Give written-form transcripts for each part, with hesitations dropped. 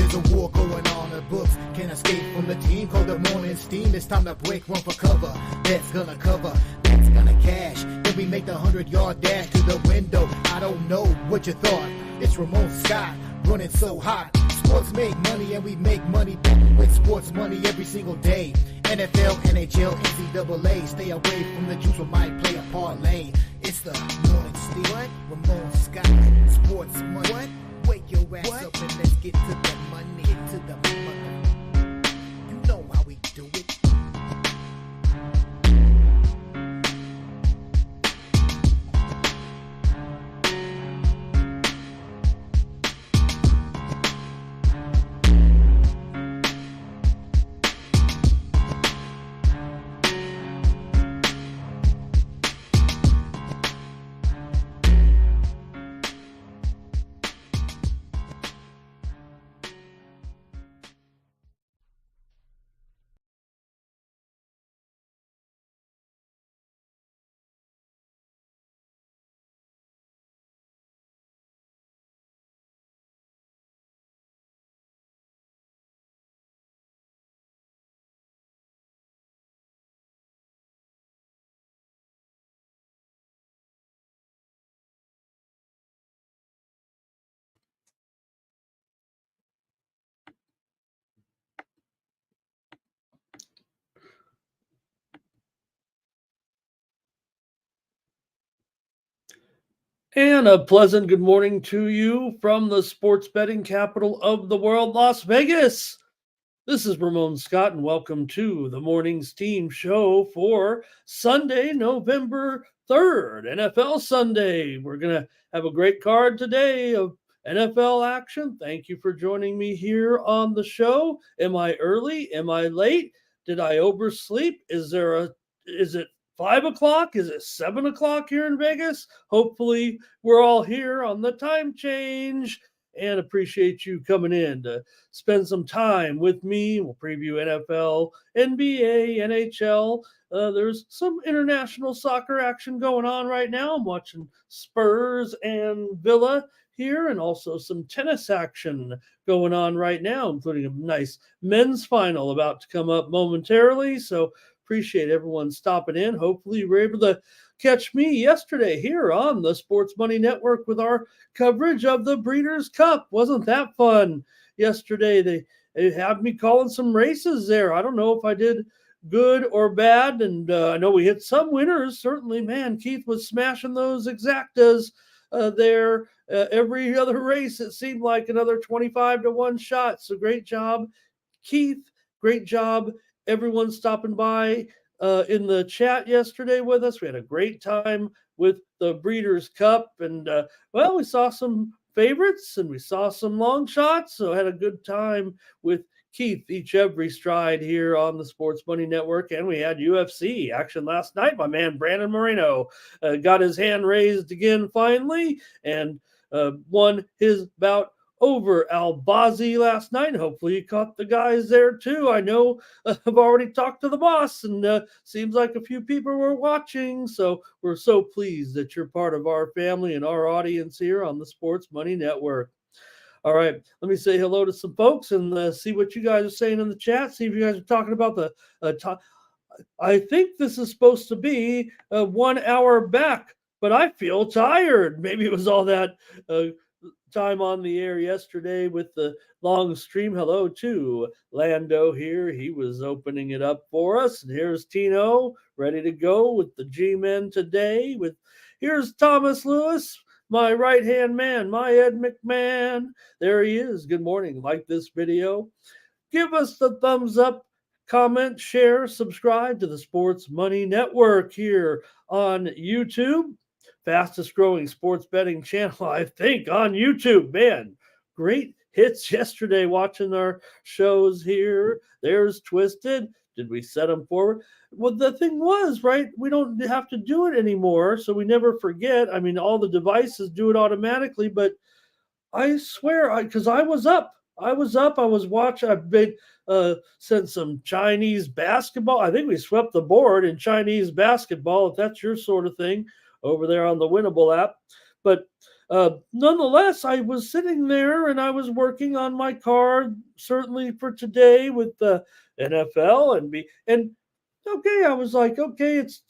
There's a war going on, the books can't escape from the team. Call the morning steam, it's time to break, run for cover. That's gonna cover, that's gonna cash. Then we make the 100-yard dash to the window. I don't know what you thought. It's Ramon Scott, running so hot. Sports make money and we make money back with sports money every single day. NFL, NHL, NCAA. Stay away from the juice, we might play a parlay. It's the morning steam. What? Ramon Scott, sports money. What? Wake your ass up and let's get to the money. Get to the money. You know how we do it. And a pleasant good morning to you from the sports betting capital of the world, Las Vegas. This is Ramon Scott, and welcome to the Morning's Team Show for Sunday, November 3rd, NFL Sunday. We're going to have a great card today of NFL action. Thank you for joining me here on the show. Am I early? Am I late? Did I oversleep? Is it 5 o'clock? Is it 7 o'clock here in Vegas? Hopefully we're all here on the time change, and appreciate you coming in to spend some time with me. We'll preview NFL, NBA, NHL. There's some international soccer action going on right now. I'm watching Spurs and Villa here, and also some tennis action going on right now, including a nice men's final about to come up momentarily. So appreciate everyone stopping in. Hopefully you were able to catch me yesterday here on the Sports Money Network with our coverage of the Breeders' Cup. Wasn't that fun yesterday? They had me calling some races there. I don't know if I did good or bad, and I know we hit some winners. Certainly, man, Keith was smashing those exactas there. Every other race, it seemed like another 25 to 1 shot. So great job, Keith. Great job, everyone stopping by in the chat yesterday with us. We had a great time with the Breeders' Cup, and we saw some favorites and we saw some long shots, so had a good time with Keith every stride here on the Sports Money Network. And we had UFC action last night. My man Brandon Moreno got his hand raised again finally, and won his bout over Albazi last night. Hopefully you caught the guys there too. I know I've already talked to the boss, and seems like a few people were watching. So we're so pleased that you're part of our family and our audience here on the Sports Money Network. All right, let me say hello to some folks and see what you guys are saying in the chat. See if you guys are talking about the I think this is supposed to be 1 hour back, but I feel tired. Maybe it was all that time on the air yesterday with the long stream. Hello to Lando here. He was opening it up for us. And here's Tino ready to go with the G-Men today. Here's Thomas Lewis, my right-hand man, my Ed McMahon. There he is. Good morning. Like this video, give us the thumbs up, comment, share, subscribe to the Sports Money Network here on YouTube. Fastest growing sports betting channel, I think, on YouTube. Man, great hits yesterday watching our shows here. There's Twisted. Did we set them forward? Well, the thing was, right, we don't have to do it anymore, so we never forget. I mean, all the devices do it automatically, but I swear, because I was up. I was watching. I sent some Chinese basketball. I think we swept the board in Chinese basketball, if that's your sort of thing, over there on the Winnable app. But Nonetheless, I was sitting there and I was working on my card, certainly for today with the NFL and okay, I was like, okay, it's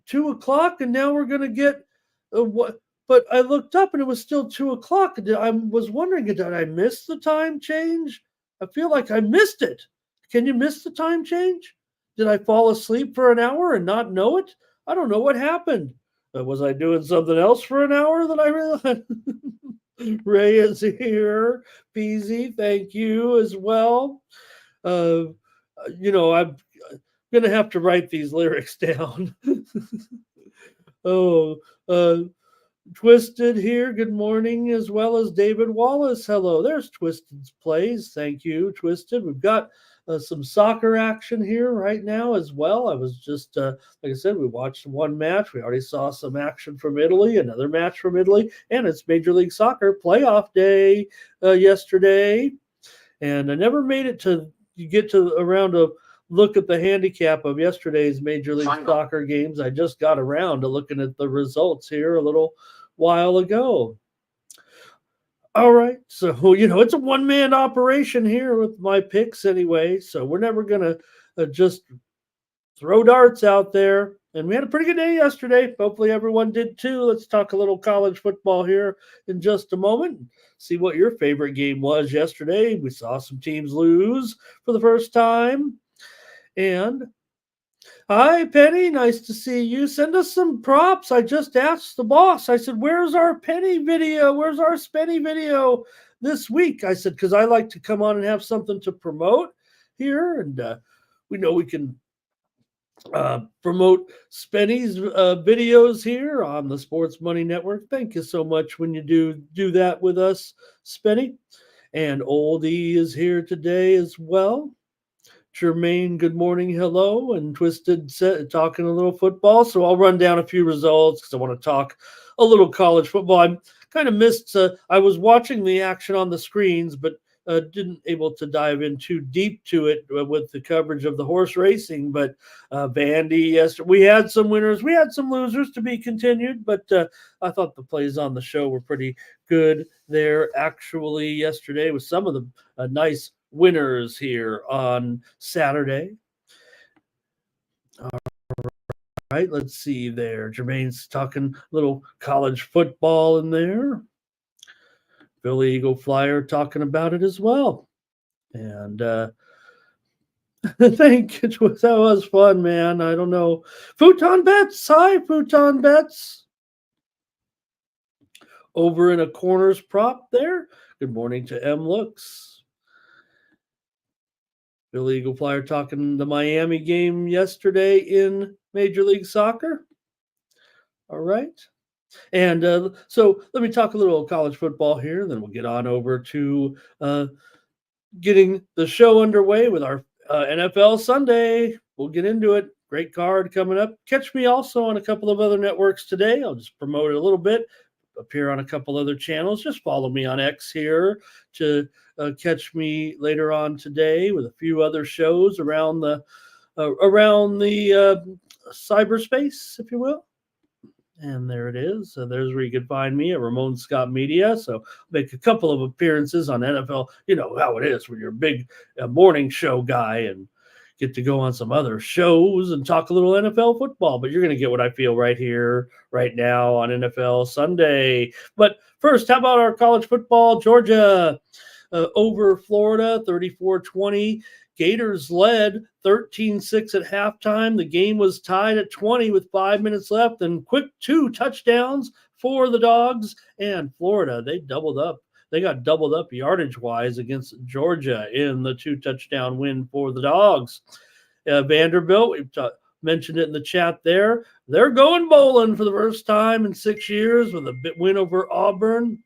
2 o'clock, and now we're gonna get what? But I looked up, and it was still 2 o'clock. I was wondering, did I miss the time change? I feel like I missed it. Can you miss the time change? Did I fall asleep for an hour and not know it? I don't know what happened. Was I doing something else for an hour that I realized? Ray is here. Peasy, thank you as well. Uh, I'm gonna have to write these lyrics down. oh, uh, Twisted here. Good morning, as well as David Wallace. Hello, there's Twisted's plays. Thank you, Twisted. We've got some soccer action here right now as well. I was just, like I said, we watched one match. We already saw some action from Italy, another match from Italy, and it's Major League Soccer playoff day yesterday. And I never made it to get to around to look at the handicap of yesterday's Major League Soccer games. I just got around to looking at the results here a little while ago. All right. So, it's a one-man operation here with my picks anyway. So we're never going to just throw darts out there. And we had a pretty good day yesterday. Hopefully everyone did too. Let's talk a little college football here in just a moment. See what your favorite game was yesterday. We saw some teams lose for the first time. And hi, Penny. Nice to see you. Send us some props. I just asked the boss. I said, where's our Penny video? Where's our Spenny video this week? I said, because I like to come on and have something to promote here. And we know we can promote Spenny's videos here on the Sports Money Network. Thank you so much when you do that with us, Spenny. And Oldie is here today as well. Jermaine, good morning, hello, and Twisted talking a little football. So I'll run down a few results because I want to talk a little college football. I kind of missed. I was watching the action on the screens, but didn't able to dive in too deep to it with the coverage of the horse racing. But Vandy, yes, we had some winners, we had some losers to be continued. But I thought the plays on the show were pretty good there. Actually, yesterday with some of the nice winners here on Saturday. All right, let's see there. Jermaine's talking a little college football in there. Billy Eagle Flyer talking about it as well. And thank you. That was fun, man. I don't know. Futon Bets. Hi, Futon Bets. Over in a corners prop there. Good morning to M Looks. Billy Eagle Flyer talking the Miami game yesterday in Major League Soccer. All right. And so let me talk a little college football here, then we'll get on over to getting the show underway with our NFL Sunday. We'll get into it. Great card coming up. Catch me also on a couple of other networks today. I'll just promote it a little bit. Appear on a couple other channels. Just follow me on X here to catch me later on today with a few other shows around the cyberspace, if you will. And there it is. So there's where you can find me at Ramon Scott Media. So make a couple of appearances on NFL. You know how it is when you're a big morning show guy and get to go on some other shows and talk a little NFL football. But you're going to get what I feel right here, right now on NFL Sunday. But first, how about our college football? Georgia over Florida, 34-20. Gators led 13-6 at halftime. The game was tied at 20 with 5 minutes left, and quick 2 touchdowns for the Dogs. And Florida, they doubled up. They got doubled up yardage-wise against Georgia in the 2-touchdown win for the Dogs. Vanderbilt, we've mentioned it in the chat there. They're going bowling for the first time in 6 years with a win over Auburn.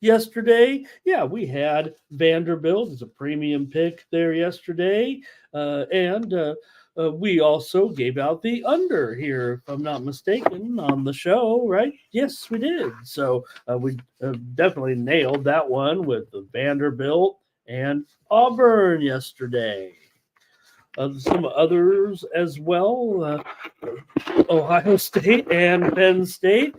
Yesterday, we had Vanderbilt as a premium pick there yesterday, and we also gave out the under here, if I'm not mistaken, on the show, right? Yes, we did. So we definitely nailed that one with the Vanderbilt and Auburn yesterday. some others as well. Ohio State and Penn State.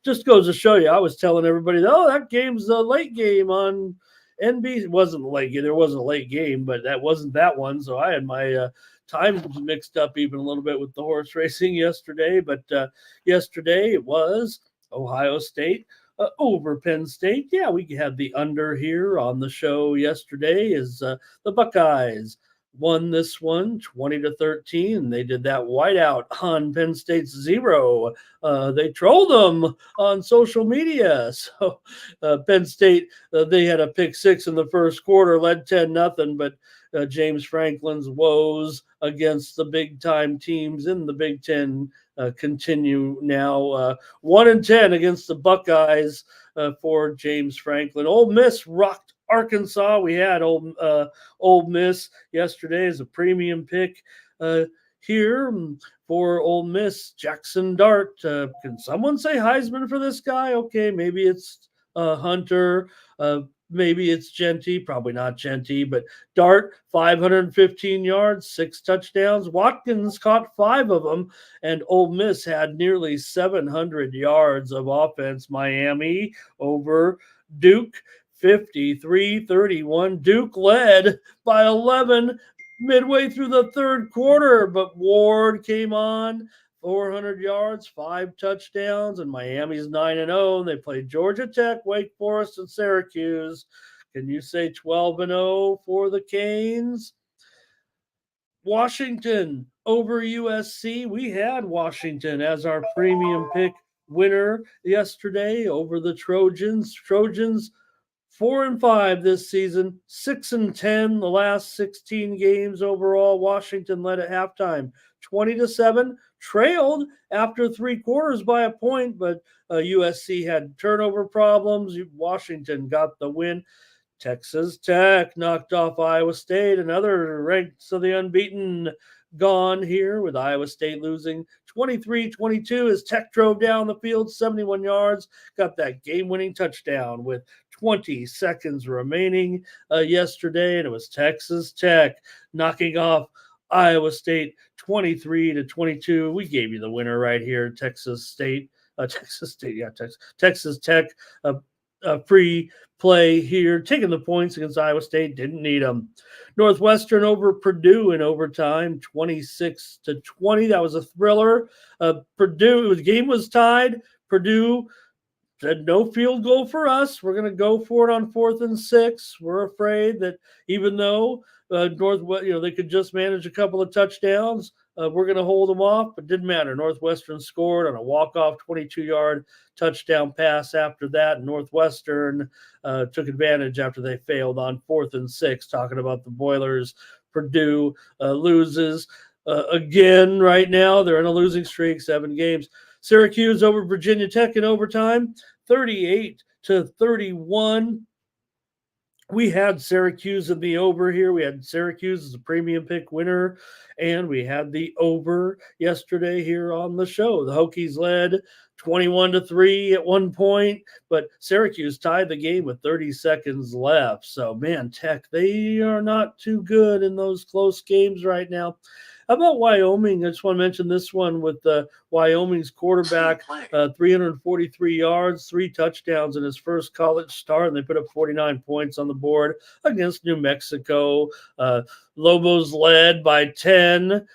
Just goes to show you, I was telling everybody, oh, that game's a late game on NBC. It wasn't a late game. There wasn't a late game, but that wasn't that one. So I had my times mixed up even a little bit with the horse racing yesterday. But yesterday it was Ohio State over Penn State. Yeah, we had the under here on the show yesterday is the Buckeyes won this one 20-13. They did that whiteout on Penn State's zero. They trolled them on social media. So Penn State, they had a pick six in the first quarter, led 10-0, but James Franklin's woes against the big time teams in the Big Ten continue now. 1-10 against the Buckeyes for James Franklin. Ole Miss rocked Arkansas. We had Ole Miss yesterday as a premium pick here for Ole Miss. Jackson Dart. Can someone say Heisman for this guy? Okay, maybe it's Hunter. Maybe it's Genty, probably not Genty, but Dart, 515 yards, 6 touchdowns. Watkins caught 5 of them, and Ole Miss had nearly 700 yards of offense. Miami over Duke, 53-31. Duke led by 11 midway through the third quarter, but Ward came on. 400 yards, 5 touchdowns, and Miami's 9-0. And they played Georgia Tech, Wake Forest, and Syracuse. Can you say 12-0 for the Canes? Washington over USC. We had Washington as our premium pick winner yesterday over the Trojans. Trojans 4-5 this season, 6-10 the last 16 games overall. Washington led at halftime, 20-7, trailed after 3 quarters by a point, but USC had turnover problems. Washington got the win. Texas Tech knocked off Iowa State, another ranked so the unbeaten gone here with Iowa State losing 23-22 as Tech drove down the field 71 yards, got that game-winning touchdown with 20 seconds remaining yesterday, and it was Texas Tech knocking off Iowa State 23-22. We gave you the winner right here, Texas State. Texas Tech, free play here, taking the points against Iowa State, didn't need them. Northwestern over Purdue in overtime, 26-20. That was a thriller. Purdue, the game was tied. Purdue said no field goal for us. We're going to go for it on 4th and 6. We're afraid that even though Northwest, they could just manage a couple of touchdowns, we're going to hold them off, but didn't matter. Northwestern scored on a walk-off 22-yard touchdown pass after that. Northwestern took advantage after they failed on 4th and 6, talking about the Boilers. Purdue loses again right now. They're in a losing streak, 7 games. Syracuse over Virginia Tech in overtime, 38-31. We had Syracuse in the over here. We had Syracuse as a premium pick winner, and we had the over yesterday here on the show. The Hokies led 21-3 at one point, but Syracuse tied the game with 30 seconds left. So, man, Tech, they are not too good in those close games right now. How about Wyoming? I just want to mention this one with Wyoming's quarterback, 343 yards, 3 touchdowns in his first college start, and they put up 49 points on the board against New Mexico. Lobos led by 10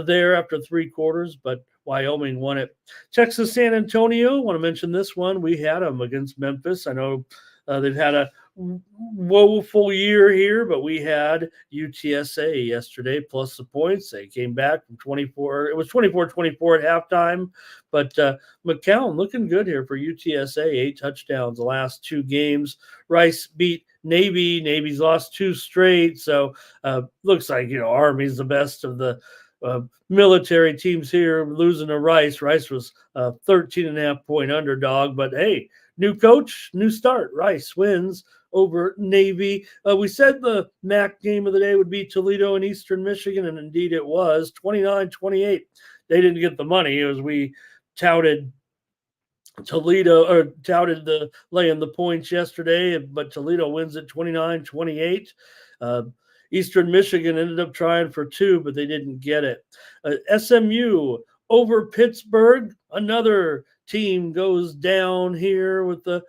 there after 3 quarters, but Wyoming won it. Texas San Antonio, I want to mention this one. We had them against Memphis. I know they've had a woeful year here, but we had UTSA yesterday plus the points. They came back from 24. It was 24-24 at halftime, but McCown looking good here for UTSA. 8 touchdowns the last 2 games. Rice beat Navy. Navy's lost 2 straight, so looks like Army's the best of the military teams here, losing to Rice. Rice was 13.5-point underdog, but hey, new coach, new start. Rice wins over Navy. We said the MAC game of the day would be Toledo and Eastern Michigan, and indeed it was 29-28. They didn't get the money as we touted Toledo, or touted the laying the points yesterday, but Toledo wins at 29-28. Eastern Michigan ended up trying for 2, but they didn't get it. SMU over Pittsburgh. Another team goes down here with the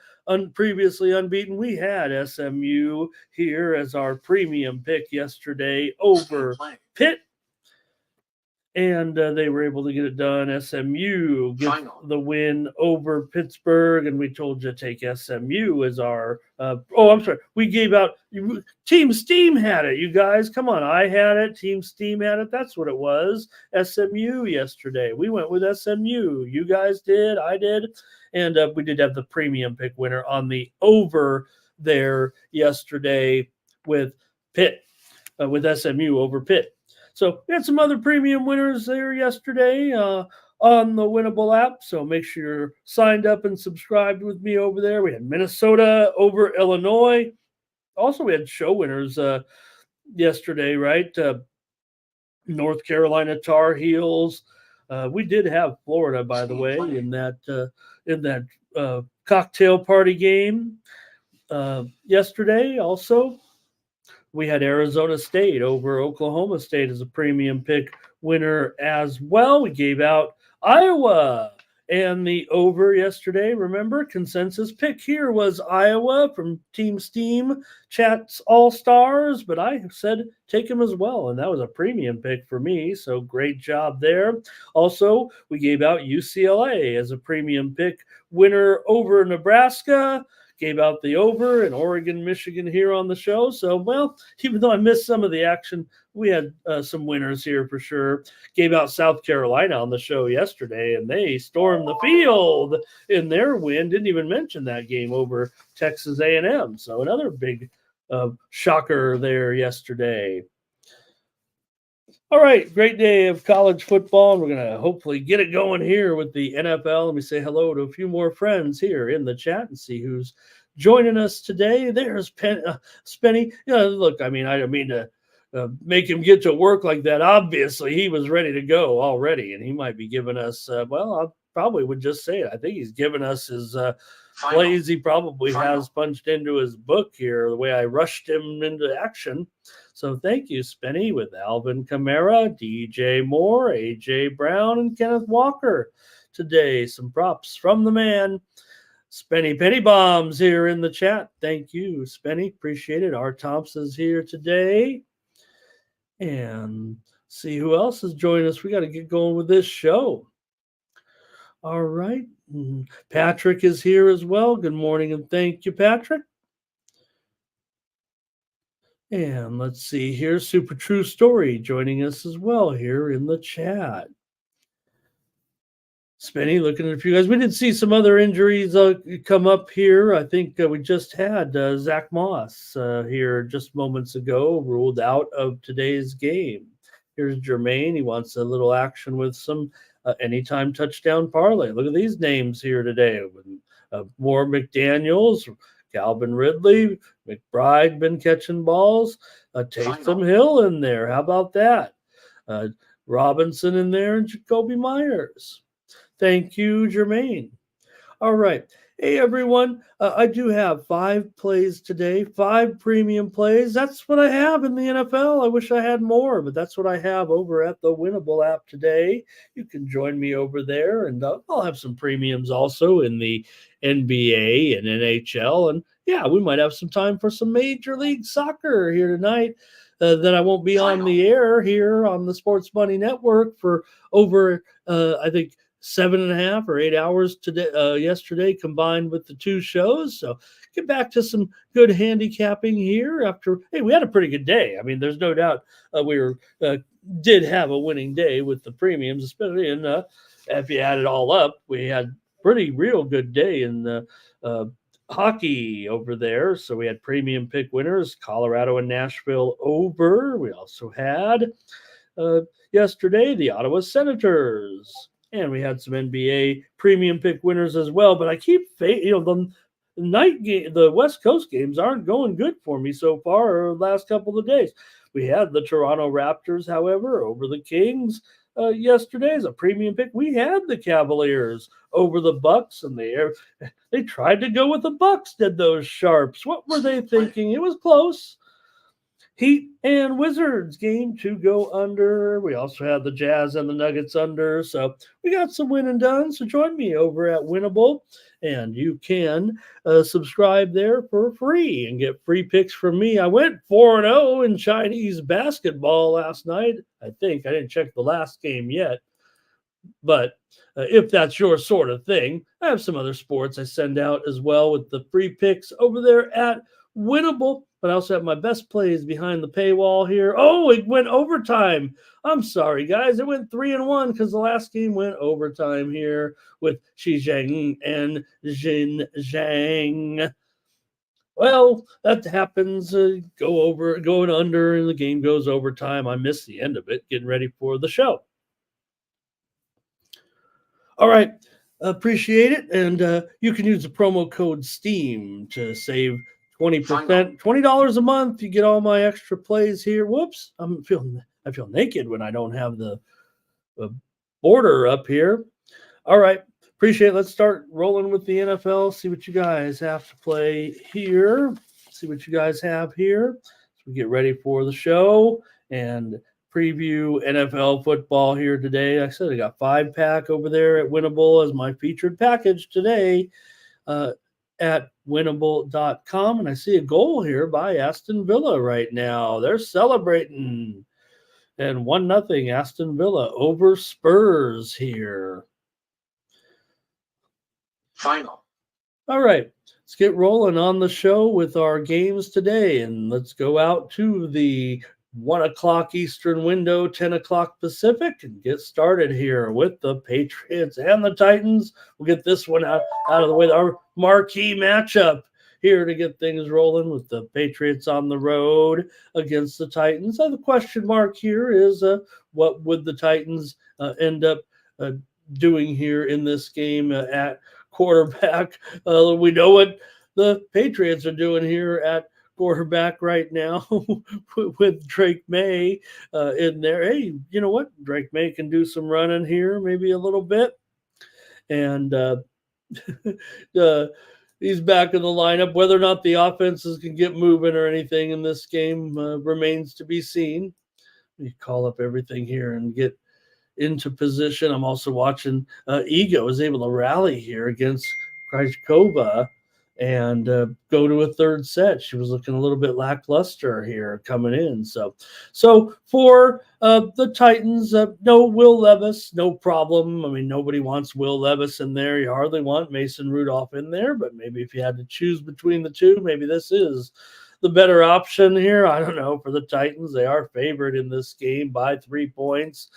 previously unbeaten. We had SMU here as our premium pick yesterday over Pitt. And they were able to get it done. SMU gets the win over Pittsburgh, and we told you to take SMU as our. I'm sorry, we gave out. Team Steam had it. You guys, come on! I had it. Team Steam had it. That's what it was. SMU yesterday. We went with SMU. You guys did. I did, and we did have the premium pick winner on the over there yesterday with Pitt, with SMU over Pitt. So we had some other premium winners there yesterday on the Winnable app. So make sure you're signed up and subscribed with me over there. We had Minnesota over Illinois. Also, we had show winners yesterday, right? North Carolina Tar Heels. We did have Florida, by the way, in that cocktail party game yesterday. Also, we had Arizona State over Oklahoma State as a premium pick winner as well. We gave out Iowa and the over yesterday. Remember, consensus pick here was Iowa from Team Steam Chat's All-Stars, but I said take him as well, and that was a premium pick for me, so great job there. Also, we gave out UCLA as a premium pick winner over Nebraska. Gave out the over in Oregon, Michigan here on the show. So, well, even though I missed some of the action, we had some winners here for sure. Gave out South Carolina on the show yesterday, and they stormed the field in their win. Didn't even mention that game over Texas A&M. So another big shocker there yesterday. All right, great day of college football, and we're going to hopefully get it going here with the NFL. Let me say hello to a few more friends here in the chat and see who's joining us today. There's Spenny. Look, I don't mean to make him get to work like that. Obviously, he was ready to go already, and he might be giving us, I probably would just say it. I think he's giving us his plays he probably has punched into his book here, the way I rushed him into action. So thank you, Spenny, with Alvin Kamara, DJ Moore, AJ Brown, and Kenneth Walker. Today, some props from the man, Spenny Penny Bombs, here in the chat. Thank you, Spenny. Appreciate it. R. Thompson's here today. And see who else is joining us. We got to get going with this show. All right. Patrick is here as well. Good morning, and thank you, Patrick. And let's see here, Super True Story joining us as well here in the chat. Spenny, looking at you guys. We did see some other injuries come up here. I think we just had Zach Moss here just moments ago, ruled out of today's game. Here's Jermaine. He wants a little action with some anytime touchdown parlay. Look at these names here today. More McDaniels, Calvin Ridley, McBride been catching balls. Taysom Hill in there. How about that? Robinson in there and Jacoby Myers. Thank you, Jermaine. All right. Hey, everyone. I do have 5 plays today, 5 premium plays. That's what I have in the NFL. I wish I had more, but that's what I have over at the Winnable app today. You can join me over there, and I'll have some premiums also in the NBA and NHL. And, yeah, we might have some time for some Major League Soccer here tonight. That I won't be on the air here on the Sports Money Network for over, I think, 7.5 or 8 hours today, yesterday, combined with the 2 shows. So get back to some good handicapping here after. Hey, we had a pretty good day. I mean, there's no doubt we did have a winning day with the premiums, especially in if you add it all up, we had pretty real good day in the hockey over there. So we had premium pick winners, Colorado and Nashville over. We also had yesterday the Ottawa Senators. And we had some NBA premium pick winners as well. But I keep, the night game, the West Coast games aren't going good for me so far. The last couple of days, we had the Toronto Raptors, however, over the Kings yesterday as a premium pick. We had the Cavaliers over the Bucks, and they tried to go with the Bucks. Did those Sharps? What were they thinking? It was close. Heat and Wizards game to go under. We also had the Jazz and the Nuggets under. So we got some winning done. So join me over at Winnable, and you can subscribe there for free and get free picks from me. I went 4-0 in Chinese basketball last night. I think I didn't check the last game yet. But if that's your sort of thing, I have some other sports I send out as well with the free picks over there at Winnable. But I also have my best plays behind the paywall here. Oh, it went overtime. I'm sorry, guys. It went 3-1 because the last game went overtime here with Xi Zhang and Jin Zhang. Well, that happens. Going under, and the game goes overtime. I missed the end of it, getting ready for the show. All right. Appreciate it. And you can use the promo code STEAM to save 20%, $20 a month. You get all my extra plays here. Whoops. I feel naked when I don't have the border up here. All right. Appreciate it. Let's start rolling with the NFL. See what you guys have to play here. See what you guys have here. So we get ready for the show and preview NFL football here today. Like I said, I got 5-pack over there at Winnable as my featured package today at winnable.com. And I see a goal here by Aston Villa right now. They're celebrating. And 1-0 Aston Villa over Spurs here. Final. All right. Let's get rolling on the show with our games today. And let's go out to the 1 o'clock Eastern window, 10 o'clock Pacific, and get started here with the Patriots and the Titans. We'll get this one out of the way. Our marquee matchup here to get things rolling with the Patriots on the road against the Titans. So the question mark here is what would the Titans end up doing here in this game at quarterback? We know what the Patriots are doing here at quarterback right now with Drake May in there. Hey, you know what? Drake May can do some running here, maybe a little bit. And he's back in the lineup. Whether or not the offenses can get moving or anything in this game remains to be seen. You call up everything here and get into position. I'm also watching Ego is able to rally here against Krejcikova and go to a third set. She was looking a little bit lackluster here coming in. So for the Titans, no Will Levis, no problem. I mean, nobody wants Will Levis in there. You hardly want Mason Rudolph in there, but maybe if you had to choose between the two, maybe this is the better option here. I don't know. For the Titans, they are favored in this game by 3 points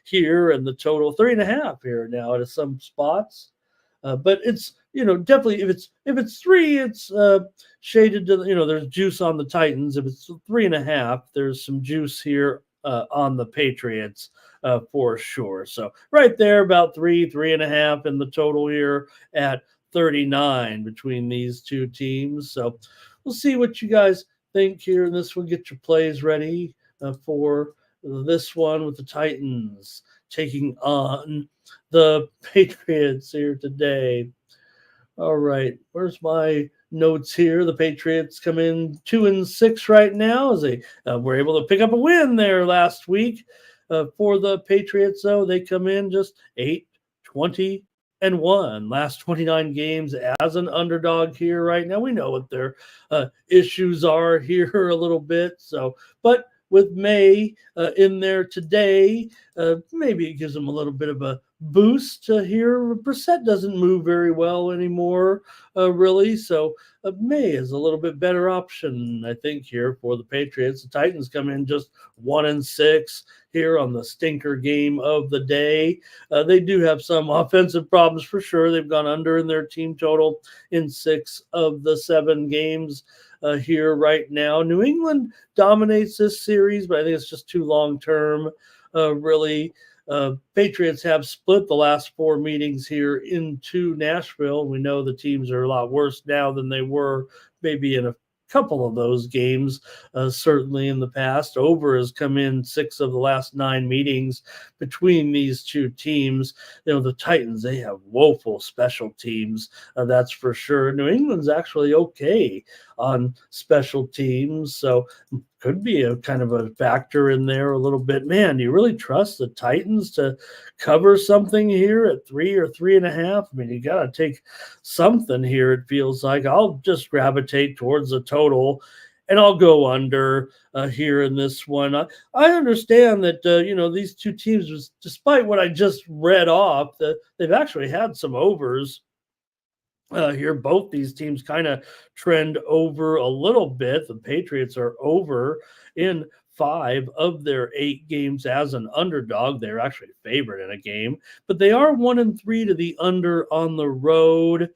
here, and the total 3.5 here now at some spots. But it's, definitely if it's 3, it's shaded to, there's juice on the Titans. If it's 3.5, there's some juice here on the Patriots for sure. So right there, about 3.5 in the total here at 39 between these two teams. So we'll see what you guys think here in this one. Get your plays ready for this one with the Titans taking on the Patriots here today. All right, where's my notes here? The Patriots come in 2-6 right now as they were able to pick up a win there last week. For the Patriots, though, they come in just 8-20-1. Last 29 games as an underdog here right now. We know what their issues are here a little bit. But with May in there today, maybe it gives them a little bit of a boost here. Brissett doesn't move very well anymore, really. So May is a little bit better option, I think, here for the Patriots. The Titans come in just 1-6 here on the stinker game of the day. They do have some offensive problems for sure. They've gone under in their team total in 6 of the 7 games here right now. New England dominates this series, but I think it's just too long-term, really. Patriots have split the last 4 meetings here into Nashville. We know the teams are a lot worse now than they were maybe in a couple of those games, certainly in the past. Over has come in 6 of the last 9 meetings between these two teams. The Titans, they have woeful special teams, that's for sure. New England's actually okay on special teams. So could be a kind of a factor in there a little bit. Man, do you really trust the Titans to cover something here at 3 or 3.5? I mean, you got to take something here, it feels like. I'll just gravitate towards the total and I'll go under here in this one. I understand that, these two teams, despite what I just read off, that they've actually had some overs here. Both these teams kind of trend over a little bit. The Patriots are over in 5 of their 8 games as an underdog. They're actually favored in a game, but they are 1-3 to the under on the road.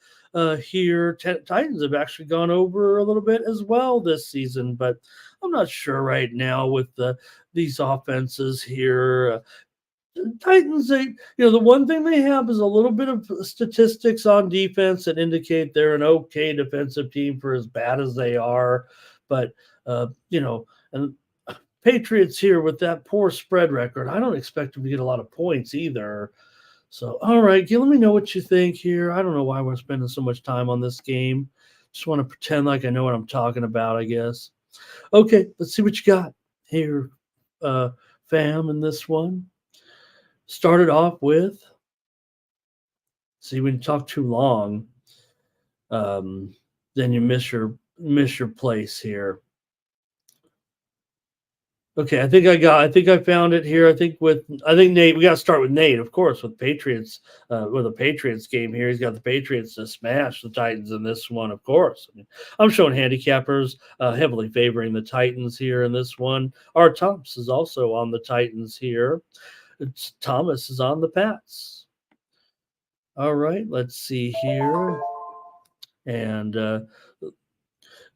Here, Titans have actually gone over a little bit as well this season, but I'm not sure right now with these offenses here. Titans, the one thing they have is a little bit of statistics on defense that indicate they're an okay defensive team for as bad as they are. But, and Patriots here with that poor spread record, I don't expect them to get a lot of points either. So, all right, let me know what you think here. I don't know why we're spending so much time on this game. Just want to pretend like I know what I'm talking about, I guess. Okay, let's see what you got here, fam, in this one. Started off with, see, when you talk too long, then you miss your place here. Okay, I think I found it here. I think Nate, we got to start with Nate, of course, with Patriots, with a Patriots game here. He's got the Patriots to smash the Titans in this one, of course. I mean, I'm showing handicappers heavily favoring the Titans here in this one. Art Thomas is also on the Titans here. Thomas is on the Pats. All right, let's see here. And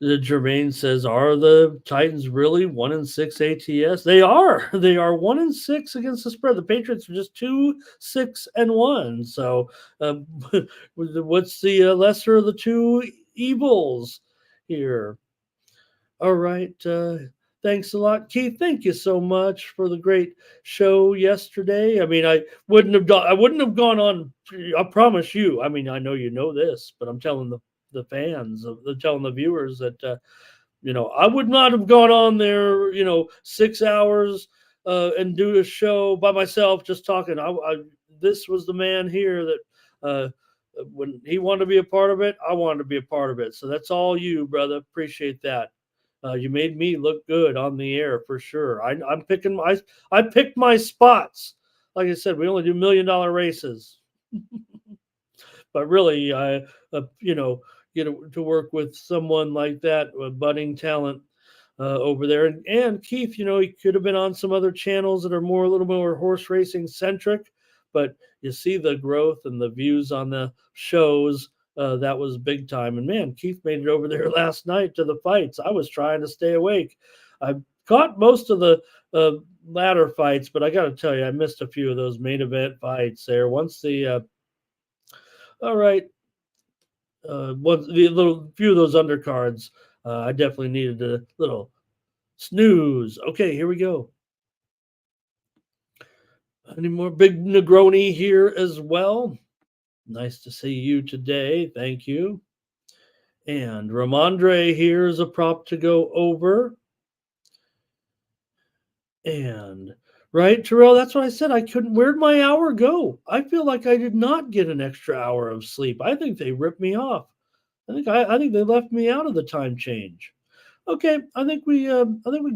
Jermaine says, "Are the Titans really 1-6 ATS?" They are. They are 1-6 against the spread. The Patriots are just 2-6-1. So, what's the lesser of the two evils here? All right. Thanks a lot, Keith. Thank you so much for the great show yesterday. I mean, I wouldn't have gone on. I promise you. I mean, I know you know this, but I'm telling the fans, telling the viewers that I would not have gone on there, 6 hours and do a show by myself just talking. This was the man here that when he wanted to be a part of it, I wanted to be a part of it. So that's all you, brother. Appreciate that. You made me look good on the air for sure. I picked my spots. Like I said, we only do $1 million races, but really, get to work with someone like that, a budding talent over there. And Keith, he could have been on some other channels that are a little more horse racing centric, but you see the growth and the views on the shows. That was big time. And man, Keith made it over there last night to the fights. I was trying to stay awake. I caught most of the latter fights, but I got to tell you, I missed a few of those main event fights there. Once the all right, the few of those undercards, I definitely needed a little snooze. Okay, here we go. Any more big Negroni here as well? Nice to see you today. Thank you. And Ramondre here is a prop to go over. And right, Terrell, that's what I said. I couldn't. Where'd my hour go? I feel like I did not get an extra hour of sleep. I think they ripped me off. I think they left me out of the time change. Okay, I think we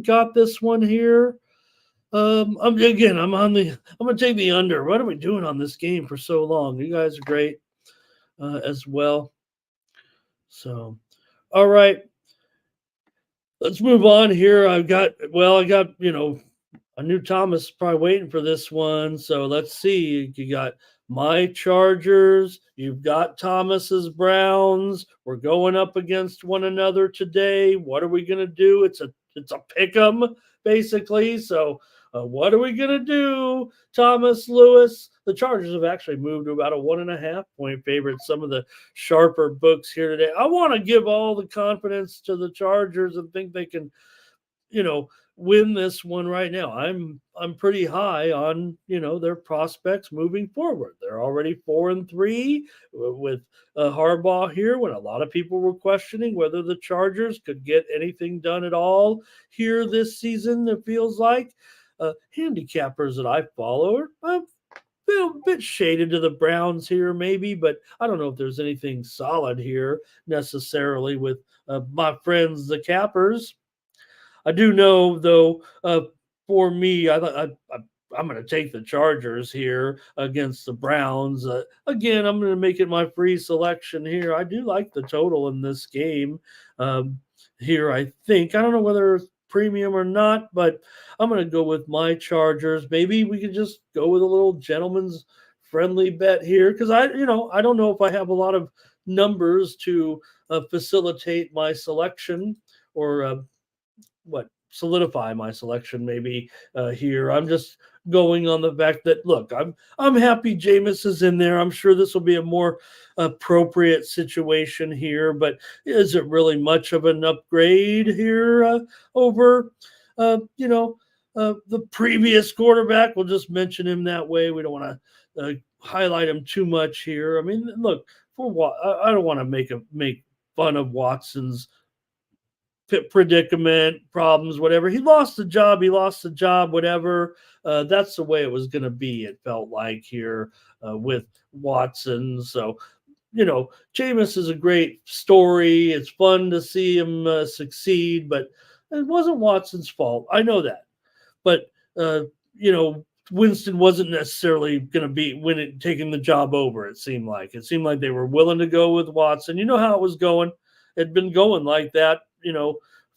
got this one here. I'm gonna take the under. What are we doing on this game for so long? You guys are great as well. So, all right, let's move on here. I got I knew Thomas probably waiting for this one. So let's see. You got my Chargers. You've got Thomas's Browns. We're going up against one another today. What are we gonna do? It's a pick 'em basically. So what are we gonna do, Thomas Lewis? The Chargers have actually moved to about a 1.5 point favorite. Some of the sharper books here today. I want to give all the confidence to the Chargers and think they can win this one right now. I'm pretty high on their prospects moving forward. They're already 4-3 with Harbaugh here. When a lot of people were questioning whether the Chargers could get anything done at all here this season, it feels like handicappers that I follow are a bit shaded to the Browns here, maybe, but I don't know if there's anything solid here necessarily with my friends, the Cappers. I do know though, for me, I'm going to take the Chargers here against the Browns. Again, I'm going to make it my free selection here. I do like the total in this game. Here, I think I don't know whether it's premium or not, but I'm going to go with my Chargers. Maybe we could just go with a little gentleman's friendly bet here because I don't know if I have a lot of numbers to facilitate my selection or solidify my selection maybe here. I'm just going on the fact that look, I'm happy Jameis is in there. I'm sure this will be a more appropriate situation here, but is it really much of an upgrade here over the previous quarterback? We'll just mention him that way. We don't want to highlight him too much here. I mean, look, for what I don't want to make fun of Watson's predicament, problems, whatever. He lost the job, whatever. That's the way it was going to be, it felt like here with Watson. So, Jameis is a great story. It's fun to see him succeed, but it wasn't Watson's fault. I know that. But, Winston wasn't necessarily going to be taking the job over, it seemed like. It seemed like they were willing to go with Watson. You know how it was going. It'd been going like that,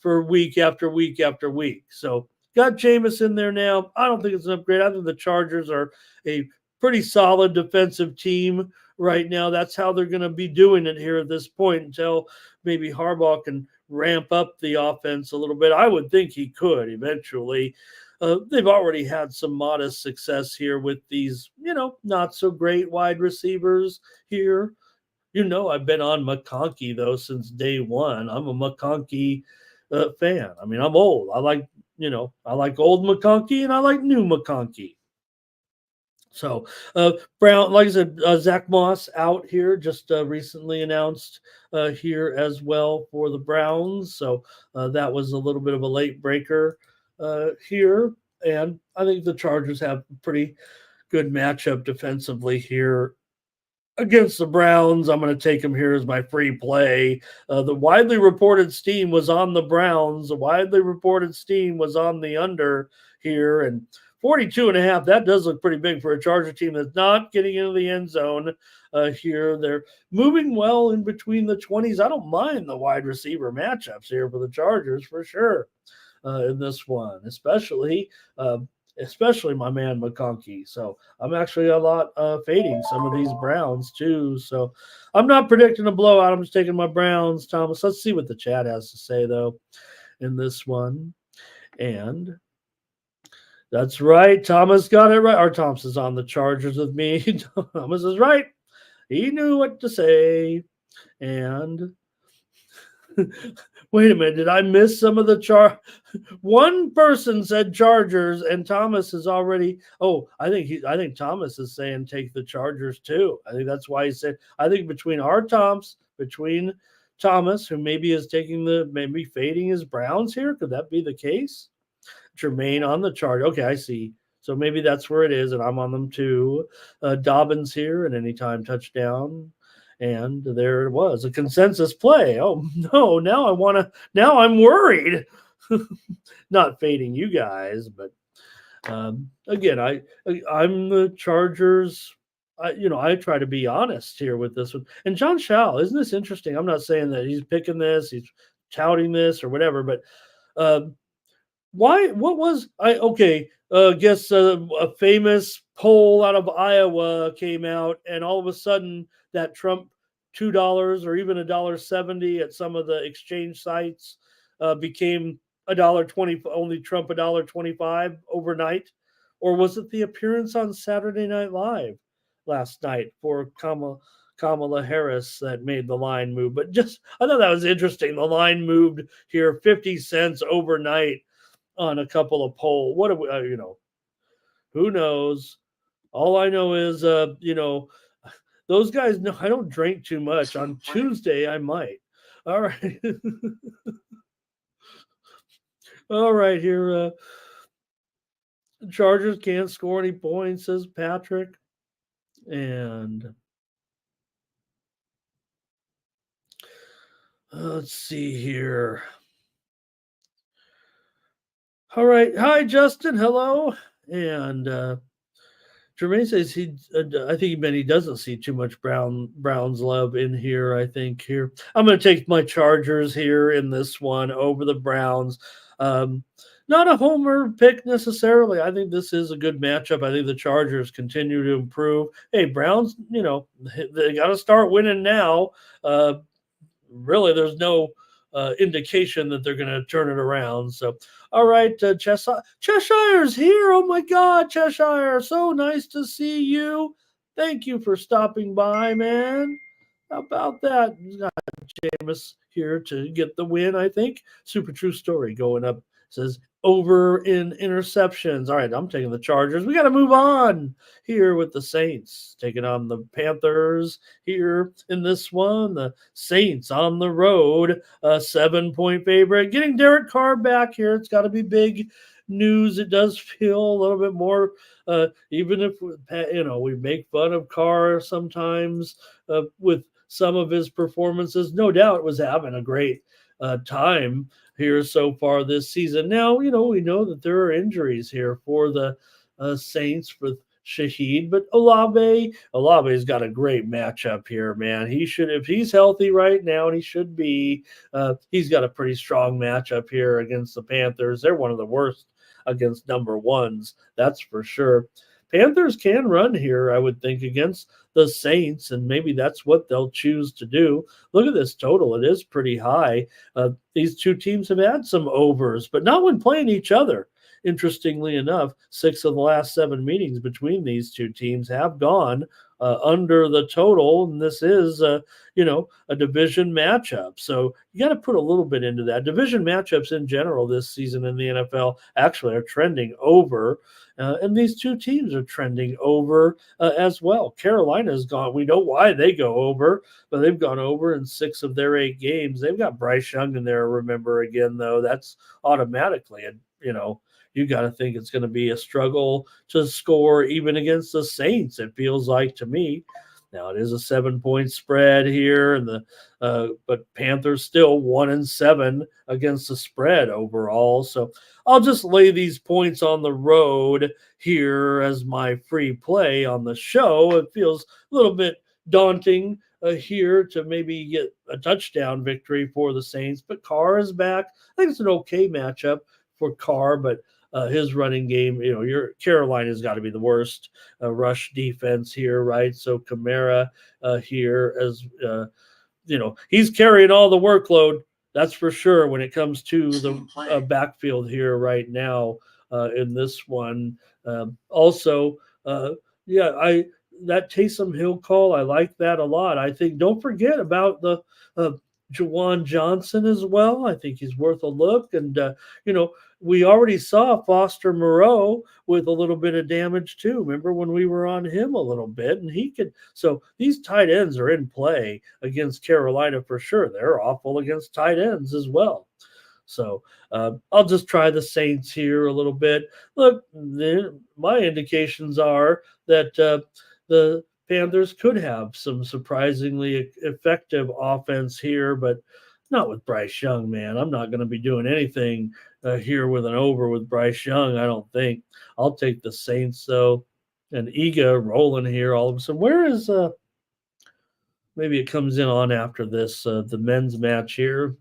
for week after week after week. So got Jameis in there now. I don't think it's an upgrade. I think the Chargers are a pretty solid defensive team right now. That's how they're going to be doing it here at this point until maybe Harbaugh can ramp up the offense a little bit. I would think he could eventually. They've already had some modest success here with these, not so great wide receivers here. I've been on McConkey, though, since day one. I'm a McConkey fan. I mean, I'm old. I like old McConkey and I like new McConkey. So, Brown, like I said, Zach Moss out here, just recently announced here as well for the Browns. So, that was a little bit of a late breaker here. And I think the Chargers have a pretty good matchup defensively here against the Browns. I'm going to take him here as my free play. The widely reported steam was on the Browns. The widely reported steam was on the under here. And 42.5, that does look pretty big for a Charger team that's not getting into the end zone here. They're moving well in between the 20s. I don't mind the wide receiver matchups here for the Chargers for sure in this one, especially my man McConkey. So I'm actually a lot fading some of these Browns too. So I'm not predicting a blowout. I'm just taking my Browns, Thomas. Let's see what the chat has to say though in this one. And that's right. Thomas got it right. Our Thomas is on the Chargers with me. Thomas is right. He knew what to say. And wait a minute, did I miss some of the one person said Chargers and Thomas is already I think Thomas is saying take the Chargers too. I think that's why he said I think between Thomas, who maybe is maybe fading his Browns here. Could that be the case? Jermaine on the chart. Okay, I see. So maybe that's where it is, and I'm on them too. Dobbins here, an anytime touchdown. And there it was, a consensus play. Oh no, now I'm worried. Not fading you guys, but again, I'm the Chargers. I try to be honest here with this one. And John Schall, isn't this interesting? I'm not saying that he's picking this, he's touting this or whatever, but guess a famous poll out of Iowa came out, and all of a sudden that Trump $2 or even $1.70 at some of the exchange sites became $1.20, only Trump $1.25 overnight. Or was it the appearance on Saturday Night Live last night for Kamala Harris that made the line move? But I thought that was interesting. The line moved here 50 cents overnight. on a couple of poll. What do we, who knows? All I know is, those guys know I don't drink too much. On Tuesday, I might. All right. All right, here. Chargers can't score any points, says Patrick. And let's see here. All right. Hi, Justin. Hello. And Jermaine says I think he meant he doesn't see too much Browns love in here. I think here I'm going to take my Chargers here in this one over the Browns. Not a homer pick necessarily. I think this is a good matchup. I think the Chargers continue to improve. Hey, Browns, they got to start winning now. Really, there's no indication that they're going to turn it around. So, all right, Cheshire's here. Oh my God, Cheshire, so nice to see you. Thank you for stopping by, man. How about that? Jameis here to get the win, I think. Super true story going up. Says over in interceptions. All right, I'm taking the Chargers. We got to move on here with the Saints taking on the Panthers here in this one. The Saints on the road, a 7-point favorite. Getting Derek Carr back here. It's got to be big news. It does feel a little bit more, even if we make fun of Carr sometimes with some of his performances. No doubt was having a great time here so far this season. Now, we know that there are injuries here for the Saints with Shaheed, but Olave's got a great matchup here, man. He should, if he's healthy right now, and he should be, he's got a pretty strong matchup here against the Panthers. They're one of the worst against number ones, that's for sure. Panthers can run here, I would think, against the Saints, and maybe that's what they'll choose to do. Look at this total. It is pretty high. These two teams have had some overs, but not when playing each other. Interestingly enough, 6 of the last 7 meetings between these two teams have gone under the total, and this is, a division matchup. So you got to put a little bit into that. Division matchups in general this season in the NFL actually are trending over, and these two teams are trending over as well. Carolina's gone. We know why they go over, but they've gone over in 6 of their 8 games. They've got Bryce Young in there, remember, again, though. That's automatically, you got to think it's going to be a struggle to score even against the Saints, it feels like to me. Now, it is a 7-point spread here, and but Panthers still 1-7 against the spread overall. So I'll just lay these points on the road here as my free play on the show. It feels a little bit daunting here to maybe get a touchdown victory for the Saints, but Carr is back. I think it's an okay matchup for Carr, but his running game, your Carolina's got to be the worst rush defense here, right? So Kamara here as he's carrying all the workload. That's for sure when it comes to the backfield here right now in this one. Also, that Taysom Hill call, I like that a lot. I think don't forget about the Jawan Johnson as well. I think he's worth a look. And, we already saw Foster Moreau with a little bit of damage too. Remember when we were on him a little bit, and he could. So these tight ends are in play against Carolina for sure. They're awful against tight ends as well. So I'll just try the Saints here a little bit. Look, my indications are that the Panthers could have some surprisingly effective offense here, but not with Bryce Young, man. I'm not going to be doing anything here with an over with Bryce Young, I don't think. I'll take the Saints, though. And Iga rolling here all of a sudden. Where is maybe it comes in on after this, the men's match here.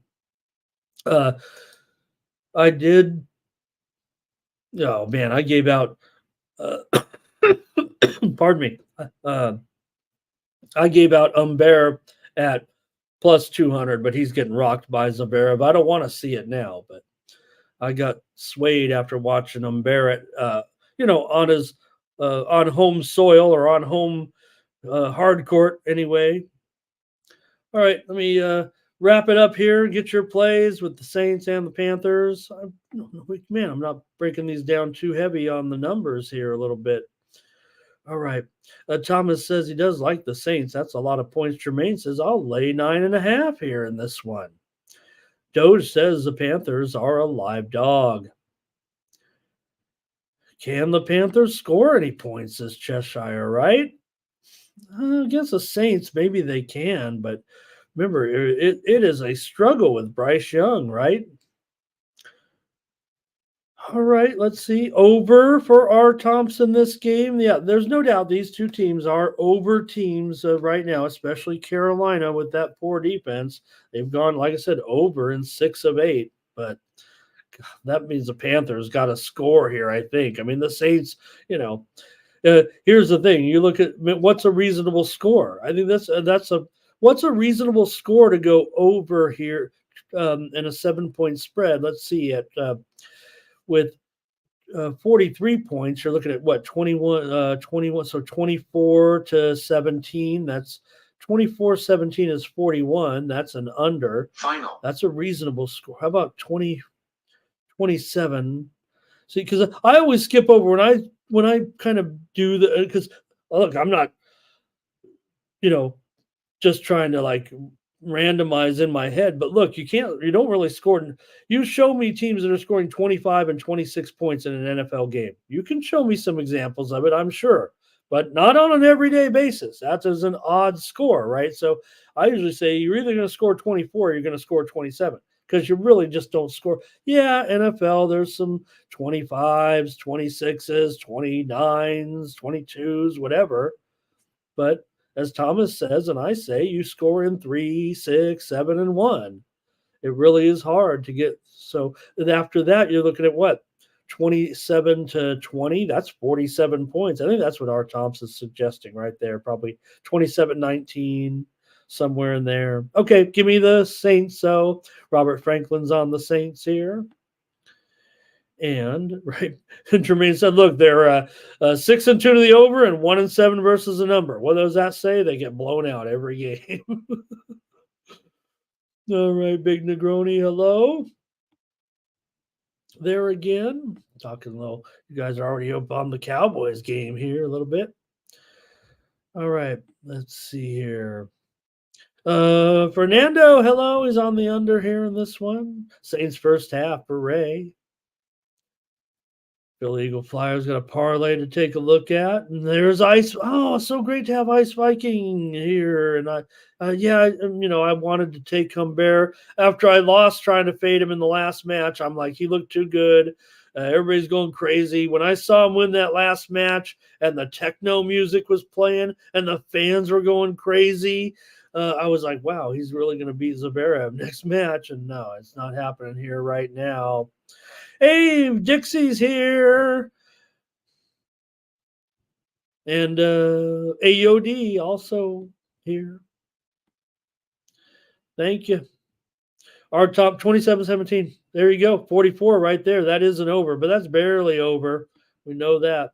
I did. Oh, man, I gave out. Pardon me. I gave out Umber at plus 200, but he's getting rocked by Zverev. I don't want to see it now, but I got swayed after watching Umber on his on home soil or on home hard court anyway. All right, let me wrap it up here. Get your plays with the Saints and the Panthers. Man, I'm not breaking these down too heavy on the numbers here a little bit. All right. Thomas says he does like the Saints. That's a lot of points. Jermaine says I'll lay 9.5 here in this one. Doge says the Panthers are a live dog. Can the Panthers score any points, says Cheshire, right? Against the Saints, maybe they can, but remember, it is a struggle with Bryce Young, right? All right, let's see. Over for R. Thompson this game. Yeah, there's no doubt these two teams are over teams right now, especially Carolina with that poor defense. They've gone, like I said, over in 6 of 8, but that means the Panthers got to score here, I think. I mean, the Saints, here's the thing. You look at what's a reasonable score. I think what's a reasonable score to go over here in a 7-point spread. Let's see with 43 points, you're looking at what, 21, so 24 to 17. That's 24-17 is 41. That's an under. Final. That's a reasonable score. How about 27? See, because I always skip over when I kind of do because look, I'm not, just trying to like randomize in my head, but look, you don't really score. You show me teams that are scoring 25 and 26 points in an NFL game. You can show me some examples of it, I'm sure, but not on an everyday basis. That is an odd score, right? So I usually say you're either going to score 24 or you're going to score 27 because you really just don't score. Yeah, NFL, there's some 25s, 26s, 29s, 22s, whatever. But as Thomas says, and I say, you score in 3, 6, 7, and 1. It really is hard to get. So after that, you're looking at what? 27 to 20. That's 47 points. I think that's what R. Thompson's suggesting right there. Probably 27-19, somewhere in there. Okay, give me the Saints. So Robert Franklin's on the Saints here. And right, Jermaine said, "Look, they're 6-2 to the over and 1-7 versus the number. What does that say? They get blown out every game." All right, Big Negroni, hello. There again, talking a little. You guys are already up on the Cowboys game here a little bit. All right, let's see here. Fernando, hello. He's on the under here in this one. Saints first half, hooray. Philly Eagle Flyers got a parlay to take a look at, and there's Ice. Oh, so great to have Ice Viking here. And I wanted to take Humbert after I lost trying to fade him in the last match. I'm like, he looked too good. Everybody's going crazy. When I saw him win that last match, and the techno music was playing, and the fans were going crazy, I was like, wow, he's really going to beat Zverev next match. And no, it's not happening here right now. Hey, Dixie's here. And AOD also here. Thank you. Our top 27-17. There you go. 44 right there. That isn't over, but that's barely over. We know that.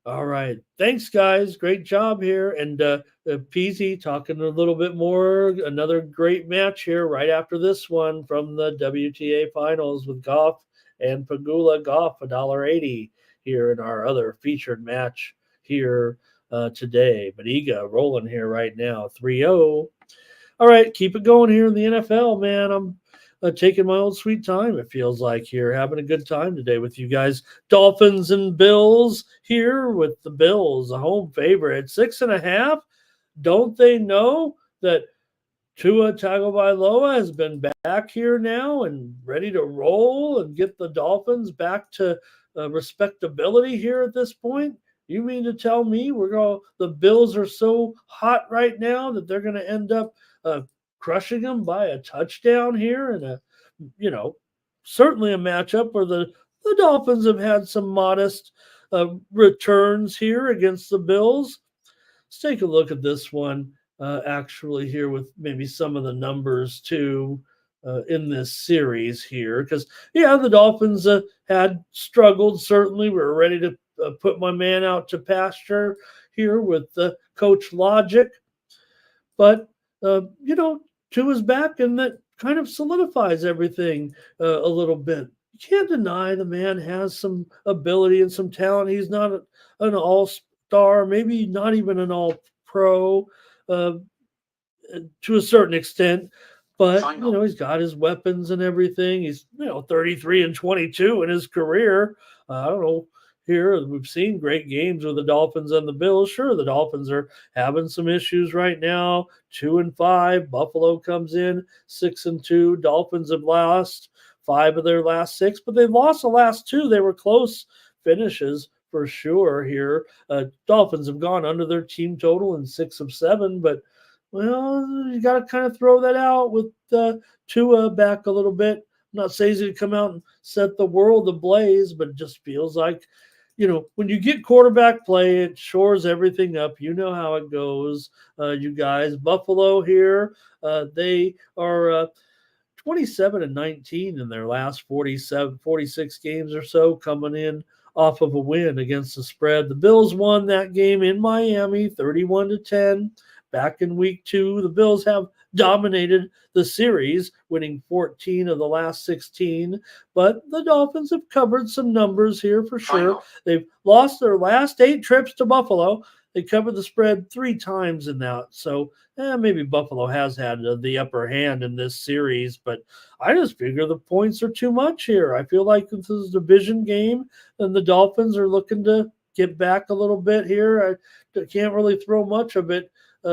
All right. Thanks, guys. Great job here. And Peasy talking a little bit more. Another great match here right after this one from the WTA Finals with Goff and Pagula. Goff, $1.80 here in our other featured match here today. But Iga rolling here right now, 3-0. All right. Keep it going here in the NFL, man. I'm taking my own sweet time, it feels like, here, having a good time today with you guys. Dolphins and Bills here with the Bills, a home favorite, 6.5. Don't they know that Tua Tagovailoa has been back here now and ready to roll and get the Dolphins back to respectability here at this point? You mean to tell me the Bills are so hot right now that they're going to end up crushing them by a touchdown here, and certainly a matchup where the Dolphins have had some modest returns here against the Bills? Let's take a look at this one actually here with maybe some of the numbers too in this series here, because the Dolphins had struggled. Certainly, we're ready to put my man out to pasture here with Coach Logic, but Tua's back, and that kind of solidifies everything a little bit. You can't deny the man has some ability and some talent. He's not an all-star, maybe not even an all-pro. Uh, to a certain extent. But he's got his weapons and everything. He's 33 and 22 in his career. I don't know. Here we've seen great games with the Dolphins and the Bills. Sure, the Dolphins are having some issues right now. 2-5. Buffalo comes in 6-2. Dolphins have lost 5 of their last 6, but they've lost the last 2. They were close finishes for sure. Here, Dolphins have gone under their team total in 6 of 7, but well, you got to kind of throw that out with Tua back a little bit. I'm not saying he's going to come out and set the world ablaze, but it just feels like, when you get quarterback play, it shores everything up. You know how it goes, you guys. Buffalo here, they are 27-19 in their last 46 games or so, coming in off of a win against the spread. The Bills won that game in Miami, 31-10. Back in week 2, the Bills have dominated the series, winning 14 of the last 16. But the Dolphins have covered some numbers here for sure. They've lost their last 8 trips to Buffalo. They covered the spread 3 times in that. So maybe Buffalo has had the upper hand in this series. But I just figure the points are too much here. I feel like this is a division game, and the Dolphins are looking to get back a little bit here. I can't really throw much of it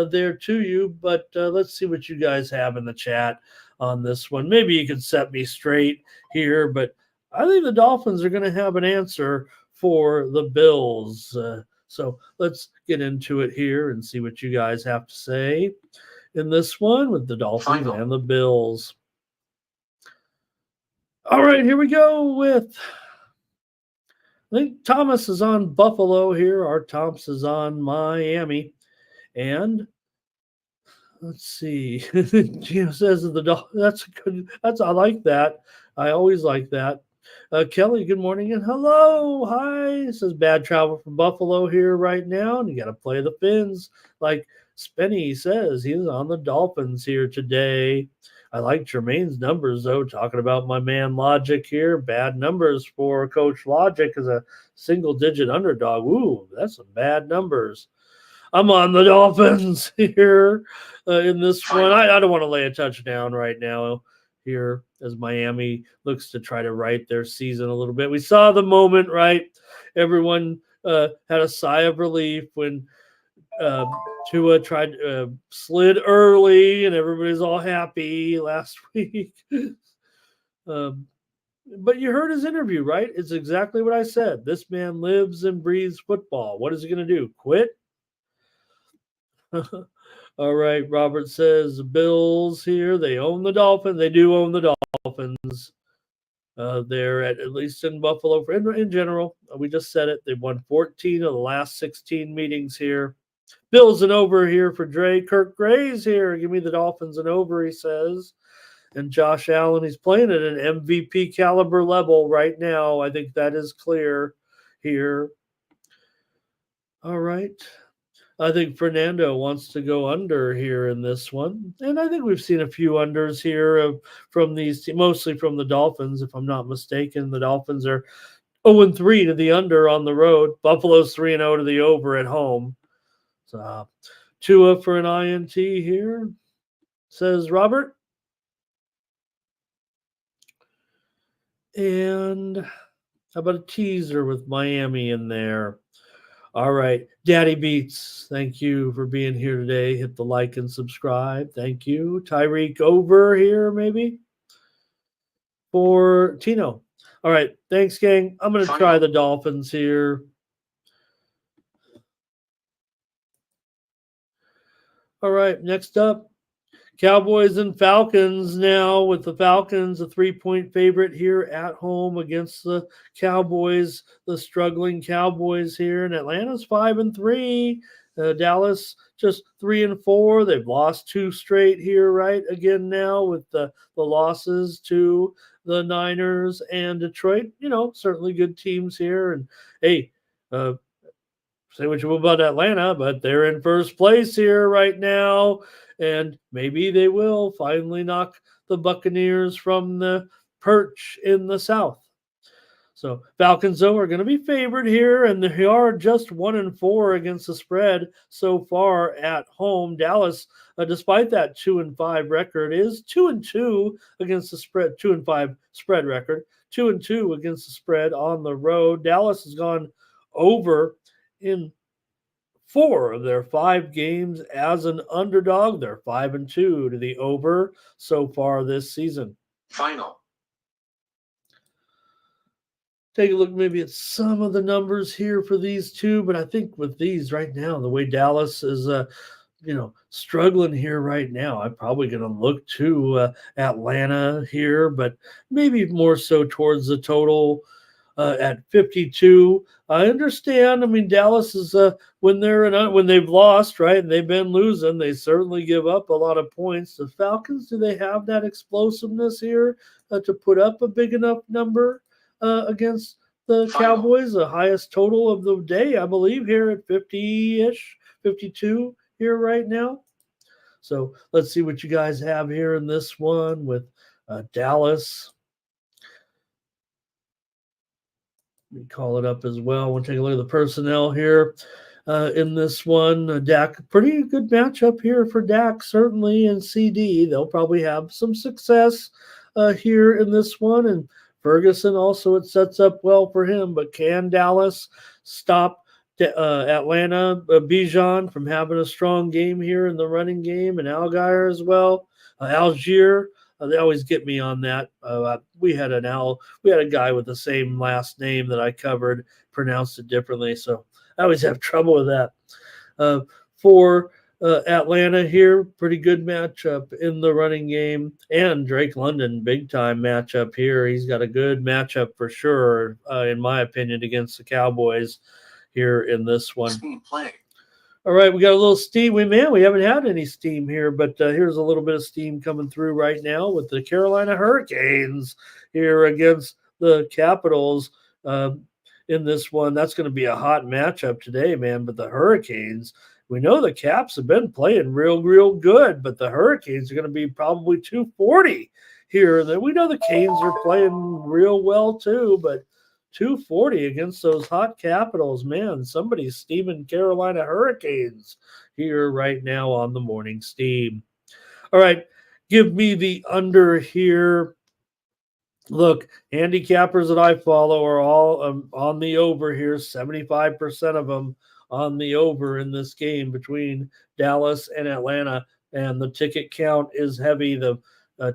there to you, but let's see what you guys have in the chat on this one. Maybe you can set me straight here, but I think the Dolphins are going to have an answer for the Bills. So let's get into it here and see what you guys have to say in this one with the Dolphins and the Bills. All right, here we go with, I think Thomas is on Buffalo here. Our Thomas is on Miami. And let's see. Gino says that's good. I like that. I always like that. Kelly, good morning and hello. Hi. This is bad travel from Buffalo here right now. And you got to play the Fins. Like Spenny says, he's on the Dolphins here today. I like Jermaine's numbers, though, talking about my man Logic here. Bad numbers for Coach Logic as a single-digit underdog. Ooh, that's some bad numbers. I'm on the Dolphins here in this one. I don't want to lay a touchdown right now here as Miami looks to try to right their season a little bit. We saw the moment, right? Everyone had a sigh of relief when Tua tried slid early and everybody's all happy last week. But you heard his interview, right? It's exactly what I said. This man lives and breathes football. What is he going to do? Quit? All right. Robert says the Bills here. They own the Dolphins. They do own the Dolphins. They're at least in Buffalo in general. We just said it. They've won 14 of the last 16 meetings here. Bills and over here for Dre. Kirk Gray's here. Give me the Dolphins and over, he says. And Josh Allen, he's playing at an MVP caliber level right now. I think that is clear here. All right. I think Fernando wants to go under here in this one. And I think we've seen a few unders here from these, mostly from the Dolphins, if I'm not mistaken. The Dolphins are 0-3 to the under on the road. Buffalo's 3-0 to the over at home. So Tua for an INT here, says Robert. And how about a teaser with Miami in there? All right. Daddy Beats, thank you for being here today. Hit the like and subscribe. Thank you. Tyreek over here, maybe, for Tino. All right. Thanks, gang. I'm going to try the Dolphins here. All right. Next up, Cowboys and Falcons now, with the Falcons a 3-point favorite here at home against the Cowboys, the struggling Cowboys here. And Atlanta's 5-3. Dallas just 3-4. They've lost 2 straight here, right? Again now with the losses to the Niners and Detroit. Certainly good teams here. And hey, say what you will about Atlanta, but they're in first place here right now, and maybe they will finally knock the Buccaneers from the perch in the South. So Falcons though are going to be favored here, and they are just 1-4 against the spread so far at home. Dallas, despite that 2-5 record, is 2-2 against the spread. 2-5 spread record, 2-2 against the spread on the road. Dallas has gone over in 4 of their 5 games as an underdog. They're 5-2 to the over so far this season. Final. Take a look maybe at some of the numbers here for these two, but I think with these right now, the way Dallas is, struggling here right now, I'm probably going to look to Atlanta here, but maybe more so towards the total at 52. I understand. I mean, Dallas is when they've lost, right, and they've been losing, they certainly give up a lot of points. The Falcons, do they have that explosiveness here to put up a big enough number against the Final. Cowboys? The highest total of the day, I believe, here at 50-ish, 52 here right now. So let's see what you guys have here in this one with Dallas. Let me call it up as well. We'll take a look at the personnel here in this one. Dak, pretty good matchup here for Dak, certainly, and CD. They'll probably have some success here in this one. And Ferguson also, it sets up well for him. But can Dallas stop Atlanta, Bijan from having a strong game here in the running game, and Algier as well? Algier. They always get me on that. We had a guy with the same last name that I covered, pronounced it differently, so I always have trouble with that. For Atlanta here, pretty good matchup in the running game, and Drake London, big time matchup here. He's got a good matchup for sure, in my opinion, against the Cowboys here in this one. Play. All right, we got a little steam. We haven't had any steam here, but here's a little bit of steam coming through right now with the Carolina Hurricanes here against the Capitals in this one. That's going to be a hot matchup today, man. But the Hurricanes, we know the Caps have been playing real good, but the Hurricanes are going to be probably 240 here. We know the Canes are playing real well too, but 240 against those hot Capitals, man. Somebody's steaming Carolina Hurricanes here right now on the morning steam. All right, give me the under here. Look, handicappers that I follow are all on the over here, 75% of them on the over in this game between Dallas and Atlanta, and the ticket count is heavy. The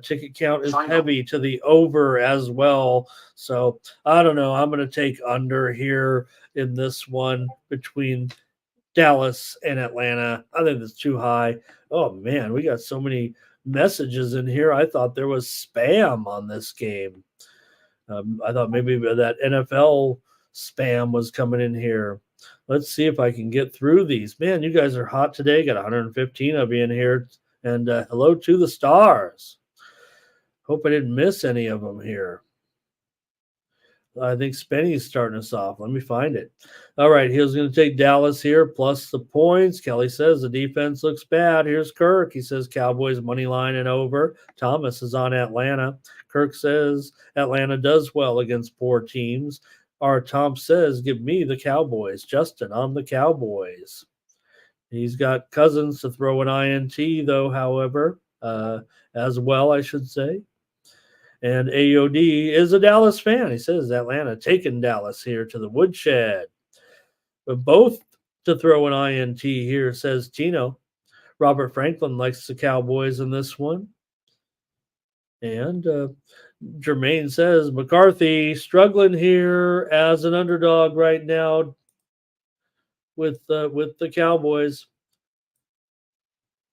ticket count is heavy to the over as well. So I don't know. I'm going to take under here in this one between Dallas and Atlanta. I think it's too high. Oh, man, we got so many messages in here. I thought there was spam on this game. I thought maybe that NFL spam was coming in here. Let's see if I can get through these. Man, you guys are hot today. Got 115 of you in here. And hello to the stars. Hope I didn't miss any of them here. I think Spenny's starting us off. Let me find it. All right, he was going to take Dallas here plus the points. Kelly says the defense looks bad. Here's Kirk. He says Cowboys money line and over. Thomas is on Atlanta. Kirk says Atlanta does well against poor teams. Our Tom says give me the Cowboys. Justin on the Cowboys. He's got Cousins to throw an INT though, however, as well, I should say. And AOD is a Dallas fan. He says Atlanta taking Dallas here to the woodshed. But both to throw an INT here, says Tino. Robert Franklin likes the Cowboys in this one. And Jermaine says McCarthy struggling here as an underdog right now with the Cowboys.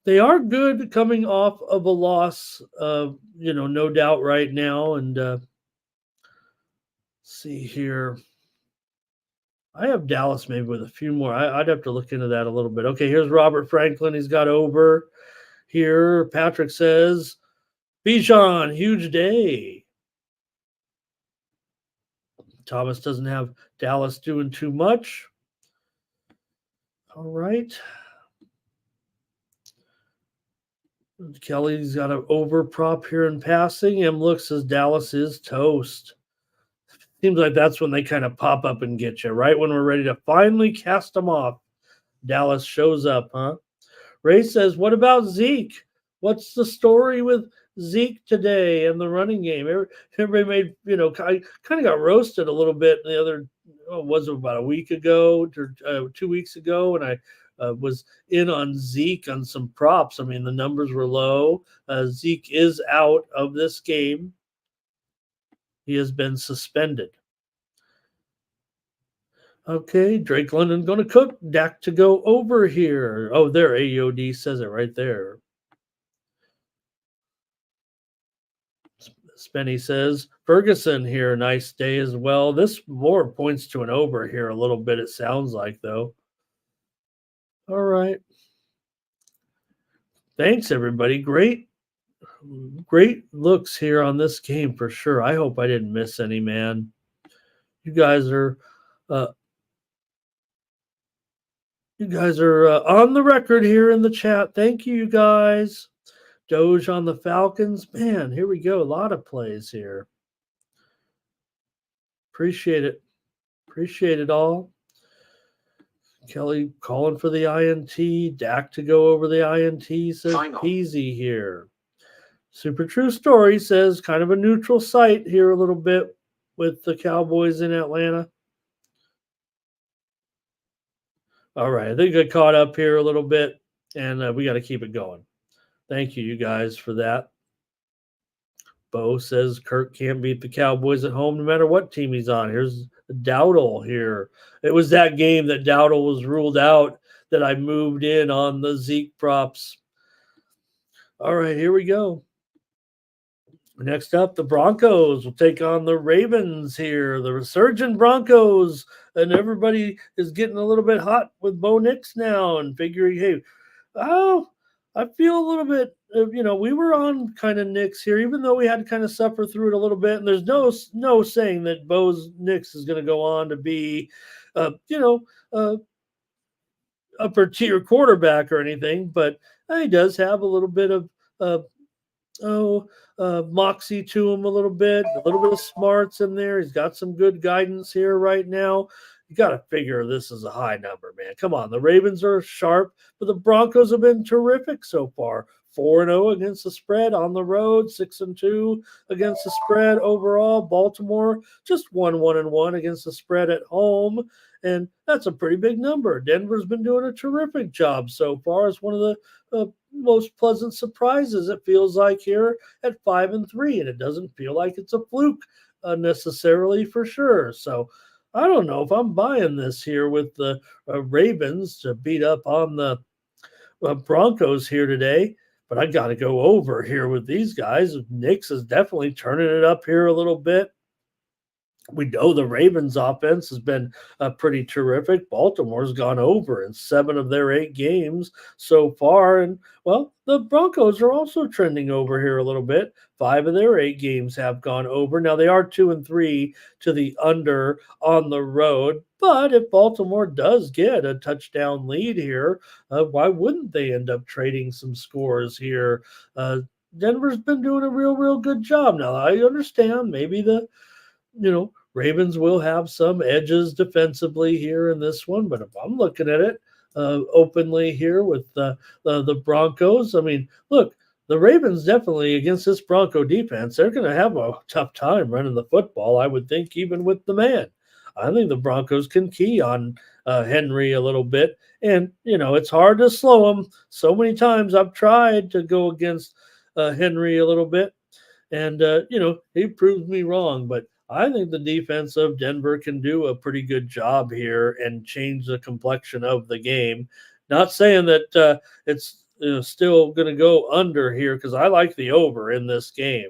They are good coming off of a loss, no doubt right now. And see here. I have Dallas maybe with a few more. I'd have to look into that a little bit. Okay, here's Robert Franklin. He's got over here. Patrick says, Bijan, huge day. Thomas doesn't have Dallas doing too much. All right. Kelly's got an over prop here in passing. M looks as Dallas is toast. Seems like that's when they kind of pop up and get you, right when we're ready to finally cast them off. Dallas shows up, huh? Ray says, what about Zeke? What's the story with Zeke today and the running game? Everybody made, I kind of got roasted a little bit the other, was it about a week ago or 2 weeks ago? And I was in on Zeke on some props. I mean, the numbers were low. Zeke is out of this game. He has been suspended. Okay, Drake London going to cook. Dak to go over here. Oh, there, AOD says it right there. Spenny says, Ferguson here, nice day as well. This more points to an over here a little bit, it sounds like, though. All right. Thanks, everybody. Great looks here on this game for sure. I hope I didn't miss any, man. You guys are on the record here in the chat. Thank you guys. Doge on the Falcons. Man, here we go. A lot of plays here. Appreciate it. Appreciate it all. Kelly calling for the INT. Dak to go over the INT, says Peasy here. Super True Story says kind of a neutral site here a little bit with the Cowboys in Atlanta. All right, I think I caught up here a little bit, and we got to keep it going. Thank you guys for that. Bo says Kirk can't beat the Cowboys at home no matter what team he's on. Here's Dowdle here. It was that game that Dowdle was ruled out that I moved in on the Zeke props. All right, here we go. Next up, the Broncos will take on the Ravens here. The resurgent Broncos, and everybody is getting a little bit hot with Bo Nix now and figuring, hey, I feel a little bit, we were on kind of Nix here, even though we had to kind of suffer through it a little bit. And there's no saying that Bo's Nix is going to go on to be, upper tier quarterback or anything, but he does have a little bit of moxie to him a little bit of smarts in there. He's got some good guidance here right now. You got to figure this is a high number, man. Come on. The Ravens are sharp, but the Broncos have been terrific so far. 4-0 against the spread on the road, 6-2 against the spread overall. Baltimore just 1-1 against the spread at home, and that's a pretty big number. Denver's been doing a terrific job so far. It's one of the most pleasant surprises, it feels like, here at 5-3, and it doesn't feel like it's a fluke necessarily for sure. So I don't know if I'm buying this here with the Ravens to beat up on the Broncos here today. But I got to go over here with these guys. Nix is definitely turning it up here a little bit. We know the Ravens offense has been pretty terrific. Baltimore's gone over in 7 of their 8 games so far. And, well, the Broncos are also trending over here a little bit. 5 of their 8 games have gone over. Now, they are 2-3 to the under on the road. But if Baltimore does get a touchdown lead here, why wouldn't they end up trading some scores here? Denver's been doing a real good job. Now, I understand maybe the Ravens will have some edges defensively here in this one, but if I'm looking at it openly here with the Broncos, I mean, look, the Ravens definitely against this Bronco defense, they're going to have a tough time running the football, I would think, even with the man. I think the Broncos can key on Henry a little bit, and, it's hard to slow him. So many times I've tried to go against Henry a little bit, and, he proved me wrong, but I think the defense of Denver can do a pretty good job here and change the complexion of the game. Not saying that it's still going to go under here because I like the over in this game.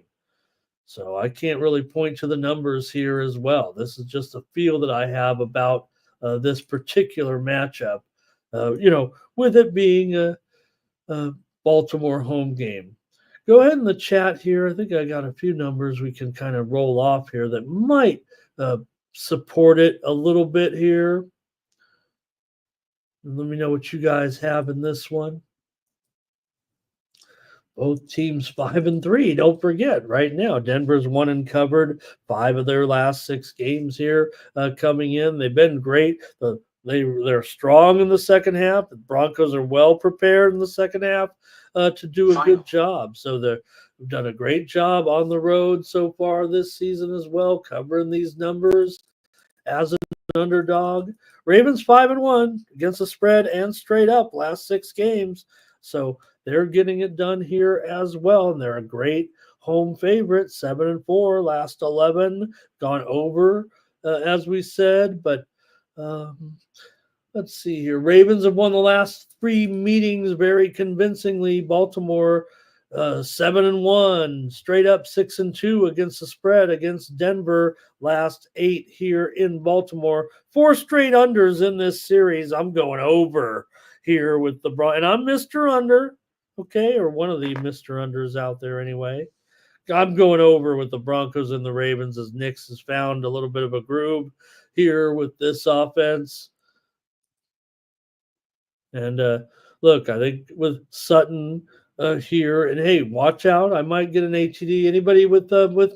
So I can't really point to the numbers here as well. This is just a feel that I have about this particular matchup, with it being a Baltimore home game. Go ahead in the chat here. I think I got a few numbers we can kind of roll off here that might support it a little bit here. Let me know what you guys have in this one. Both teams 5-3. Don't forget, right now, Denver's won and covered 5 of their last 6 games here coming in. They've been great. They're strong in the second half. The Broncos are well prepared in the second half to do a good job. So they've done a great job on the road so far this season as well, covering these numbers as an underdog. Ravens 5-1 against the spread and straight up last 6 games. So they're getting it done here as well, and they're a great home favorite. 7-4 last 11, gone over as we said. But let's see here. Ravens have won the last 3 meetings very convincingly. Baltimore 7-1, straight up 6-2 against the spread against Denver. Last 8 here in Baltimore. 4 straight unders in this series. I'm going over here with the and I'm Mr. Under, okay, or one of the Mr. Unders out there anyway. I'm going over with the Broncos and the Ravens as Nix has found a little bit of a groove here with this offense. And look, I think with Sutton here, and hey, watch out, I might get an ATD. Anybody with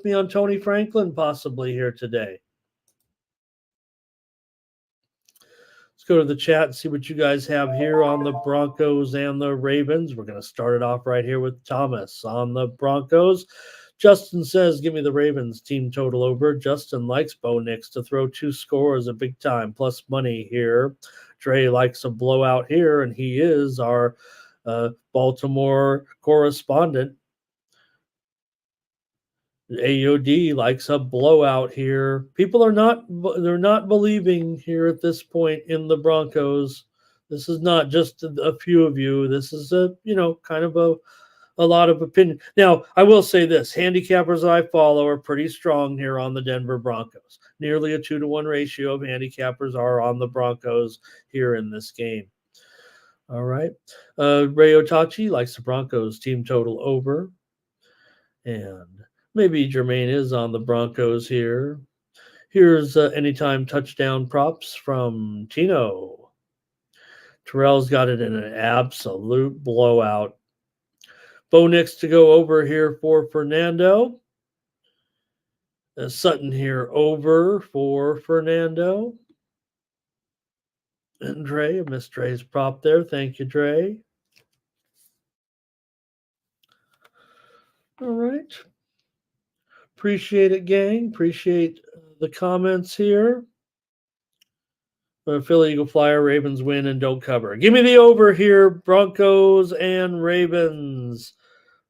me on Tony Franklin possibly here today? Let's go to the chat and see what you guys have here on the Broncos and the Ravens. We're going to start it off right here with Thomas on the Broncos. Justin says, give me the Ravens team total over. Justin likes Bo Nix to throw 2 scores a big time, plus money here. Dre likes a blowout here, and he is our Baltimore correspondent. AOD likes a blowout here. People are not believing here at this point in the Broncos. This is not just a few of you. This is kind of a lot of opinion. Now, I will say this. Handicappers I follow are pretty strong here on the Denver Broncos. Nearly a 2-to-1 ratio of handicappers are on the Broncos here in this game. All right. Ray Otachi likes the Broncos team total over. And maybe Jermaine is on the Broncos here. Here's anytime touchdown props from Tino. Terrell's got it in an absolute blowout. Bo Nix to go over here for Fernando. Sutton here over for Fernando. And Dre, I missed Dre's prop there. Thank you, Dre. All right. Appreciate it, gang. Appreciate the comments here. Philly Eagle Flyer, Ravens win and don't cover. Give me the over here, Broncos and Ravens.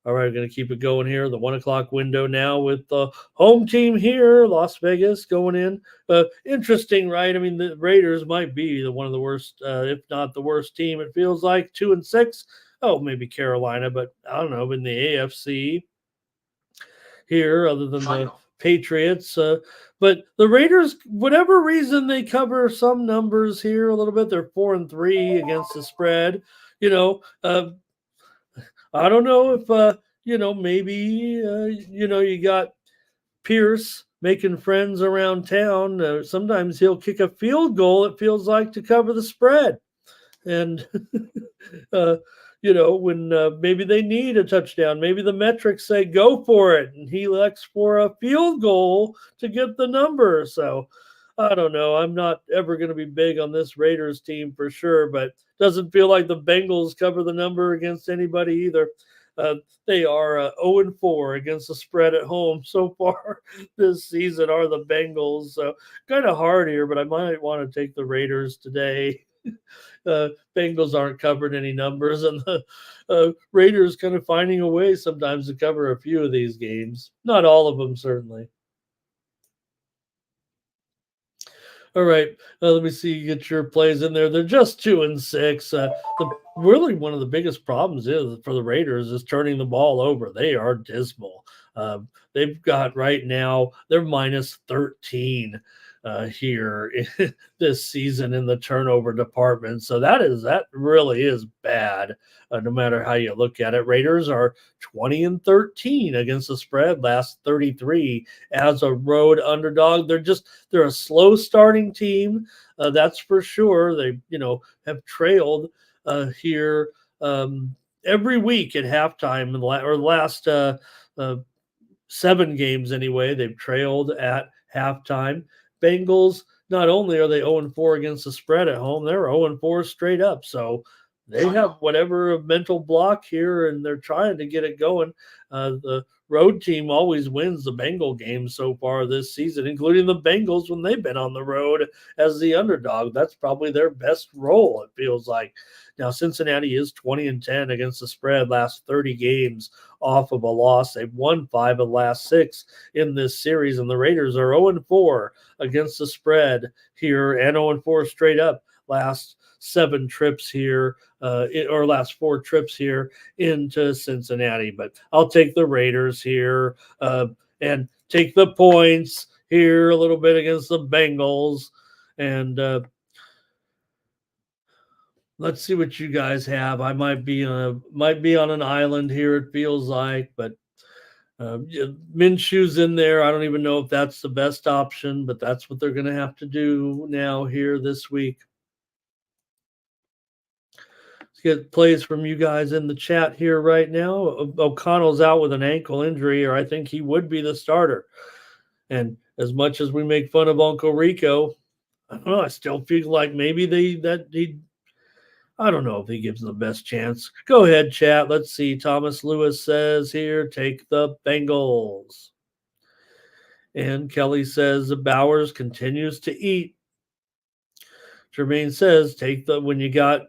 All right, going to keep it going here. The 1 o'clock window now with the home team here, Las Vegas going in. Interesting, right? I mean, the Raiders might be one of the worst, if not the worst team. It feels like 2-6. Oh, maybe Carolina, but I don't know. In the AFC here, other than the Patriots. But the Raiders, whatever reason, they cover some numbers here a little bit. They're 4-3 against the spread. I don't know if, maybe, you got Pierce making friends around town. Sometimes he'll kick a field goal, it feels like, to cover the spread. And, when maybe they need a touchdown, maybe the metrics say go for it. And he elects for a field goal to get the number. So I don't know. I'm not ever going to be big on this Raiders team for sure, but doesn't feel like the Bengals cover the number against anybody either. They are 0-4 against the spread at home so far this season are the Bengals. So kind of hard here, but I might want to take the Raiders today. Bengals aren't covered any numbers, and the Raiders kind of finding a way sometimes to cover a few of these games. Not all of them, certainly. All right, let me see. Get your plays in there. They're just 2-6. Really one of the biggest problems is for the Raiders is turning the ball over. They are dismal. They've got right now, they're minus 13 here this season in the turnover department. So that really is bad, no matter how you look at it. Raiders are 20-13 against the spread, last 33 as a road underdog. They're a slow starting team, that's for sure. They have trailed here every week at halftime in the last uh, 7 games anyway. They've trailed at halftime. Bengals, not only are they 0-4 against the spread at home, they're 0-4 straight up. So they have whatever mental block here, and they're trying to get it going. The road team always wins the Bengal games so far this season, including the Bengals when they've been on the road as the underdog. That's probably their best role, it feels like. Now, Cincinnati is 20-10 against the spread, last 30 games off of a loss. They've won 5 of the last 6 in this series, and the Raiders are 0-4 against the spread here and 0-4 straight up last 7 trips here, or last 4 trips here into Cincinnati. But I'll take the Raiders here and take the points here a little bit against the Bengals. And let's see what you guys have. I might be on an island here, it feels like, but Minshew's in there. I don't even know if that's the best option, but that's what they're going to have to do now here this week. Let's get plays from you guys in the chat here right now. O'Connell's out with an ankle injury, or I think he would be the starter. And as much as we make fun of Uncle Rico, I don't know. I still feel like maybe I don't know if he gives them the best chance. Go ahead, chat. Let's see. Thomas Lewis says here, take the Bengals. And Kelly says Bowers continues to eat. Jermaine says, when you got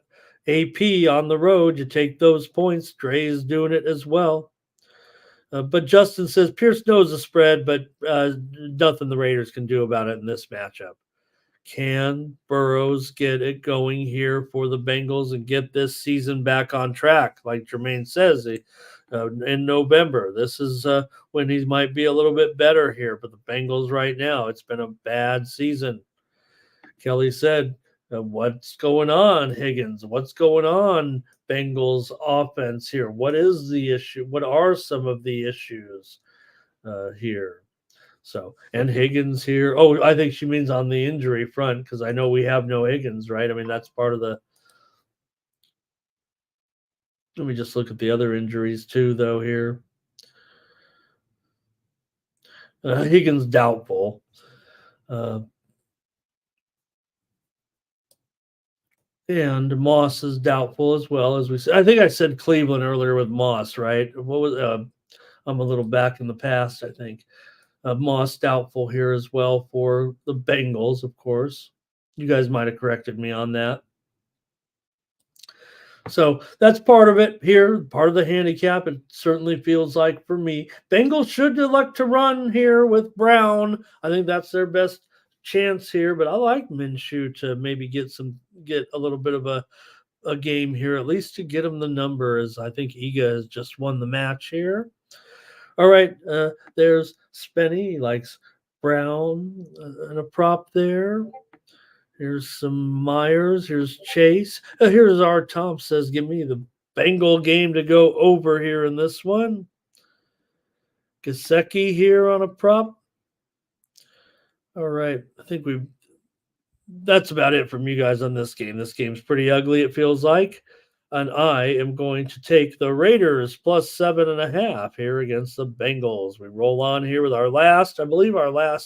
AP on the road, you take those points. Dre's doing it as well. But Justin says Pierce knows the spread, but nothing the Raiders can do about it in this matchup. Can Burrows get it going here for the Bengals and get this season back on track? Like Jermaine says, in November, this is when he might be a little bit better here. But the Bengals right now, it's been a bad season. Kelly said, what's going on, Higgins? What's going on, Bengals offense here? What is the issue? What are some of the issues here? So, and Higgins here. Oh, I think she means on the injury front, because I know we have no Higgins, right? I mean, that's part of the. Let me just look at the other injuries too, though, here. Higgins doubtful. And Moss is doubtful as well, as we said. I think I said Cleveland earlier with Moss, right? What was I'm a little back in the past, I think. Moss doubtful here as well for the Bengals, of course. You guys might have corrected me on that. So that's part of it here, part of the handicap. It certainly feels like for me. Bengals should elect to run here with Brown. I think that's their best chance here, but I like Minshew to maybe get a little bit of a game here, at least to get him the number, as I think Iga has just won the match here. All right, there's Spenny. He likes Brown and a prop there. Here's some Myers. Here's Chase. Here's our Tom says, give me the Bengal game to go over here in this one. Gasecki here on a prop. All right, I think that's about it from you guys on this game. This game's pretty ugly, it feels like. And I am going to take the Raiders plus 7.5 here against the Bengals. We roll on here with our last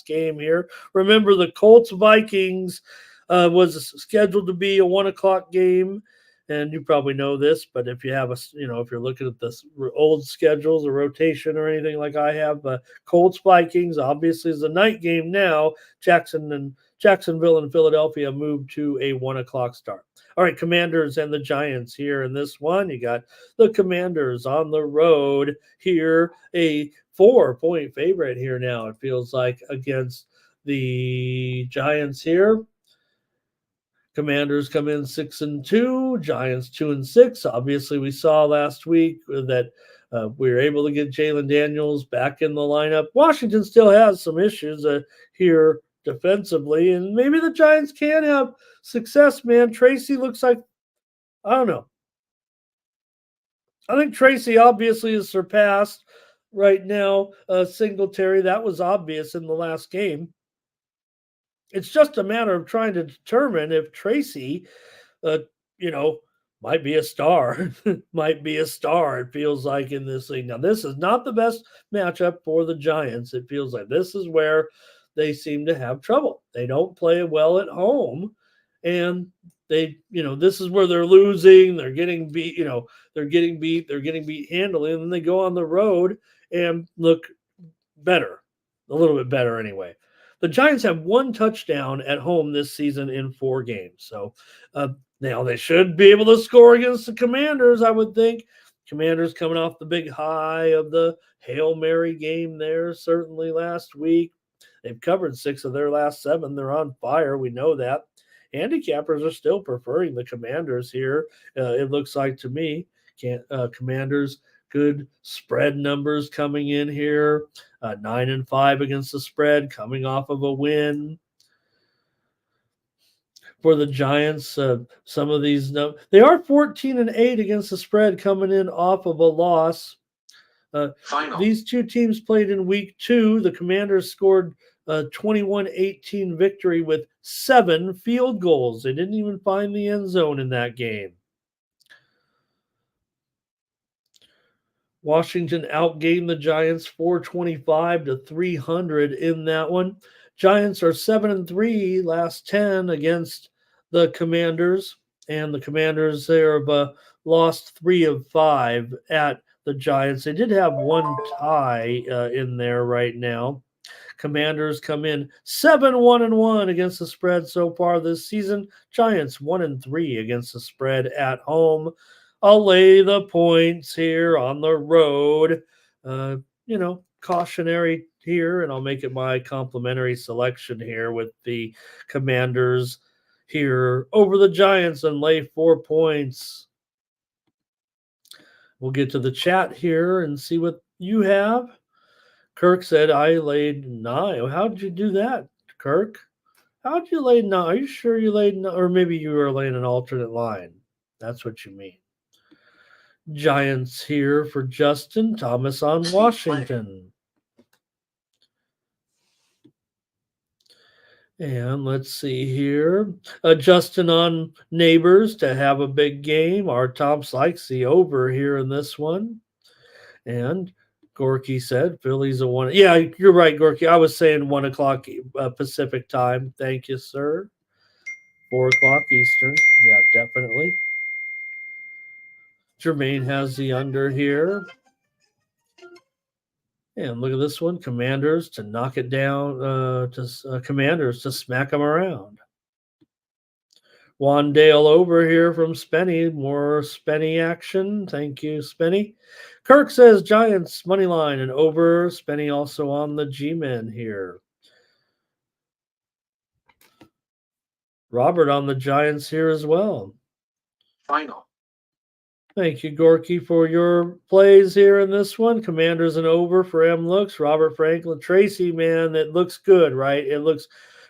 game here. Remember, the Colts-Vikings was scheduled to be a 1 o'clock game. And you probably know this, but if you have if you're looking at this old schedules, a rotation or anything like I have, Colts-Vikings obviously is a night game now. Jacksonville and Philadelphia moved to a 1 o'clock start. All right, Commanders and the Giants here in this one. You got the Commanders on the road here, a 4-point favorite here now, it feels like, against the Giants here. Commanders come in 6-2, Giants 2-6. Obviously, we saw last week that We were able to get Jalen Daniels back in the lineup. Washington still has some issues here defensively, and maybe the Giants can have success, man. Tracy looks like, I don't know. I think Tracy obviously is surpassed right now. Singletary, that was obvious in the last game. It's just a matter of trying to determine if Tracy, uh, you know, might be a star. Might be a star, it feels like, in this league. Now, this is not the best matchup for the Giants. It feels like this is where they seem to have trouble. They don't play well at home. And this is where they're losing. They're getting beat, they're getting beat handily. And then they go on the road and look better, a little bit better anyway. The Giants have one touchdown at home this season in 4 games. So now they should be able to score against the Commanders, I would think. Commanders coming off the big high of the Hail Mary game there, certainly last week. They've covered 6 of their last 7. They're on fire. We know that. Handicappers are still preferring the Commanders here. It looks like to me. Commanders, good spread numbers coming in here. 9-5 against the spread, coming off of a win. For the Giants, some of these they are 14-8 against the spread, coming in off of a loss. These two teams played in week 2. The Commanders scored a 21-18 victory with 7 field goals. They didn't even find the end zone in that game. Washington outgained the Giants 425-300 in that one. Giants are 7-3 last 10 against the Commanders, and the Commanders there have lost 3 of 5 at the Giants. They did have one tie in there right now. Commanders come in 7-1-1 against the spread so far this season. Giants 1-3 against the spread at home. I'll lay the points here on the road. Cautionary here, and I'll make it my complimentary selection here with the Commanders here over the Giants and lay 4 points. We'll get to the chat here and see what you have. Kirk said, I laid 9. How did you do that, Kirk? How did you lay 9? Are you sure you laid 9? Or maybe you were laying an alternate line. That's what you mean. Giants here for Justin. Thomas on Washington. And let's see here. Justin on Neighbors to have a big game. Our Tom's likes the over here in this one. And Gorky said Philly's a 1. Yeah, you're right, Gorky. I was saying 1 o'clock Pacific time. Thank you, sir. 4 o'clock Eastern. Yeah, definitely. Jermaine has the under here. And look at this one. Commanders to knock it down. Commanders to smack them around. Wandale over here from Spenny. More Spenny action. Thank you, Spenny. Kirk says Giants money line and over. Spenny also on the G-Men here. Robert on the Giants here as well. Final. Thank you, Gorky, for your plays here in this one. Commanders and over for M looks. Robert Franklin. Tracy, man, it looks good, right? It looks,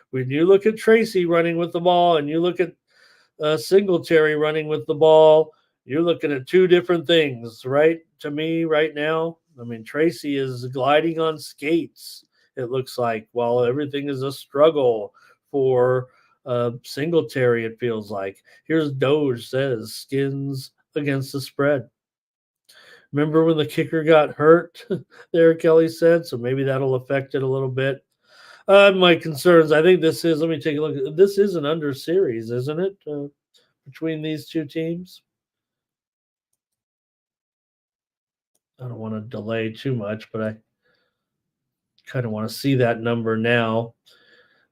when you look at Tracy running with the ball and you look at Singletary running with the ball, you're looking at 2 different things, right? To me, right now, I mean, Tracy is gliding on skates, it looks like, while everything is a struggle for Singletary, it feels like. Here's Doge says Skins against the spread. Remember when the kicker got hurt there, Kelly said, so maybe that'll affect it a little bit. My concerns, I think this is, let me take a look. This is an under series, isn't it, between these 2 teams? I don't want to delay too much, but I kind of want to see that number now.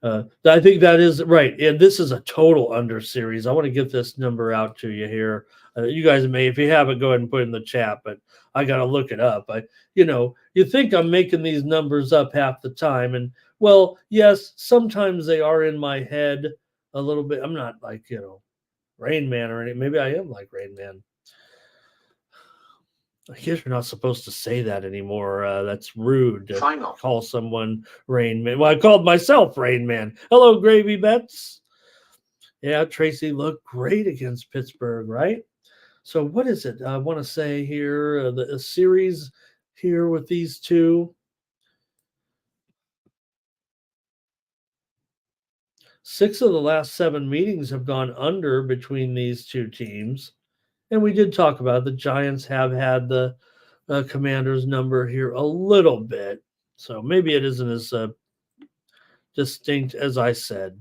I think that is right. And this is a total under series. I want to get this number out to you here. You guys may, if you haven't, go ahead and put it in the chat, but I got to look it up. You think I'm making these numbers up half the time. And well, yes, sometimes they are in my head a little bit. I'm not like, Rain Man or anything. Maybe I am like Rain Man. I guess you're not supposed to say that anymore. That's rude to call someone Rain Man. Well, I called myself Rain Man. Hello, Gravy Bets. Yeah, Tracy looked great against Pittsburgh, right? So what is it? I want to say here, the series here with these two. 6 of the last 7 meetings have gone under between these two teams. And we did talk about it. The Giants have had the Commanders number here a little bit. So maybe it isn't as distinct as I said.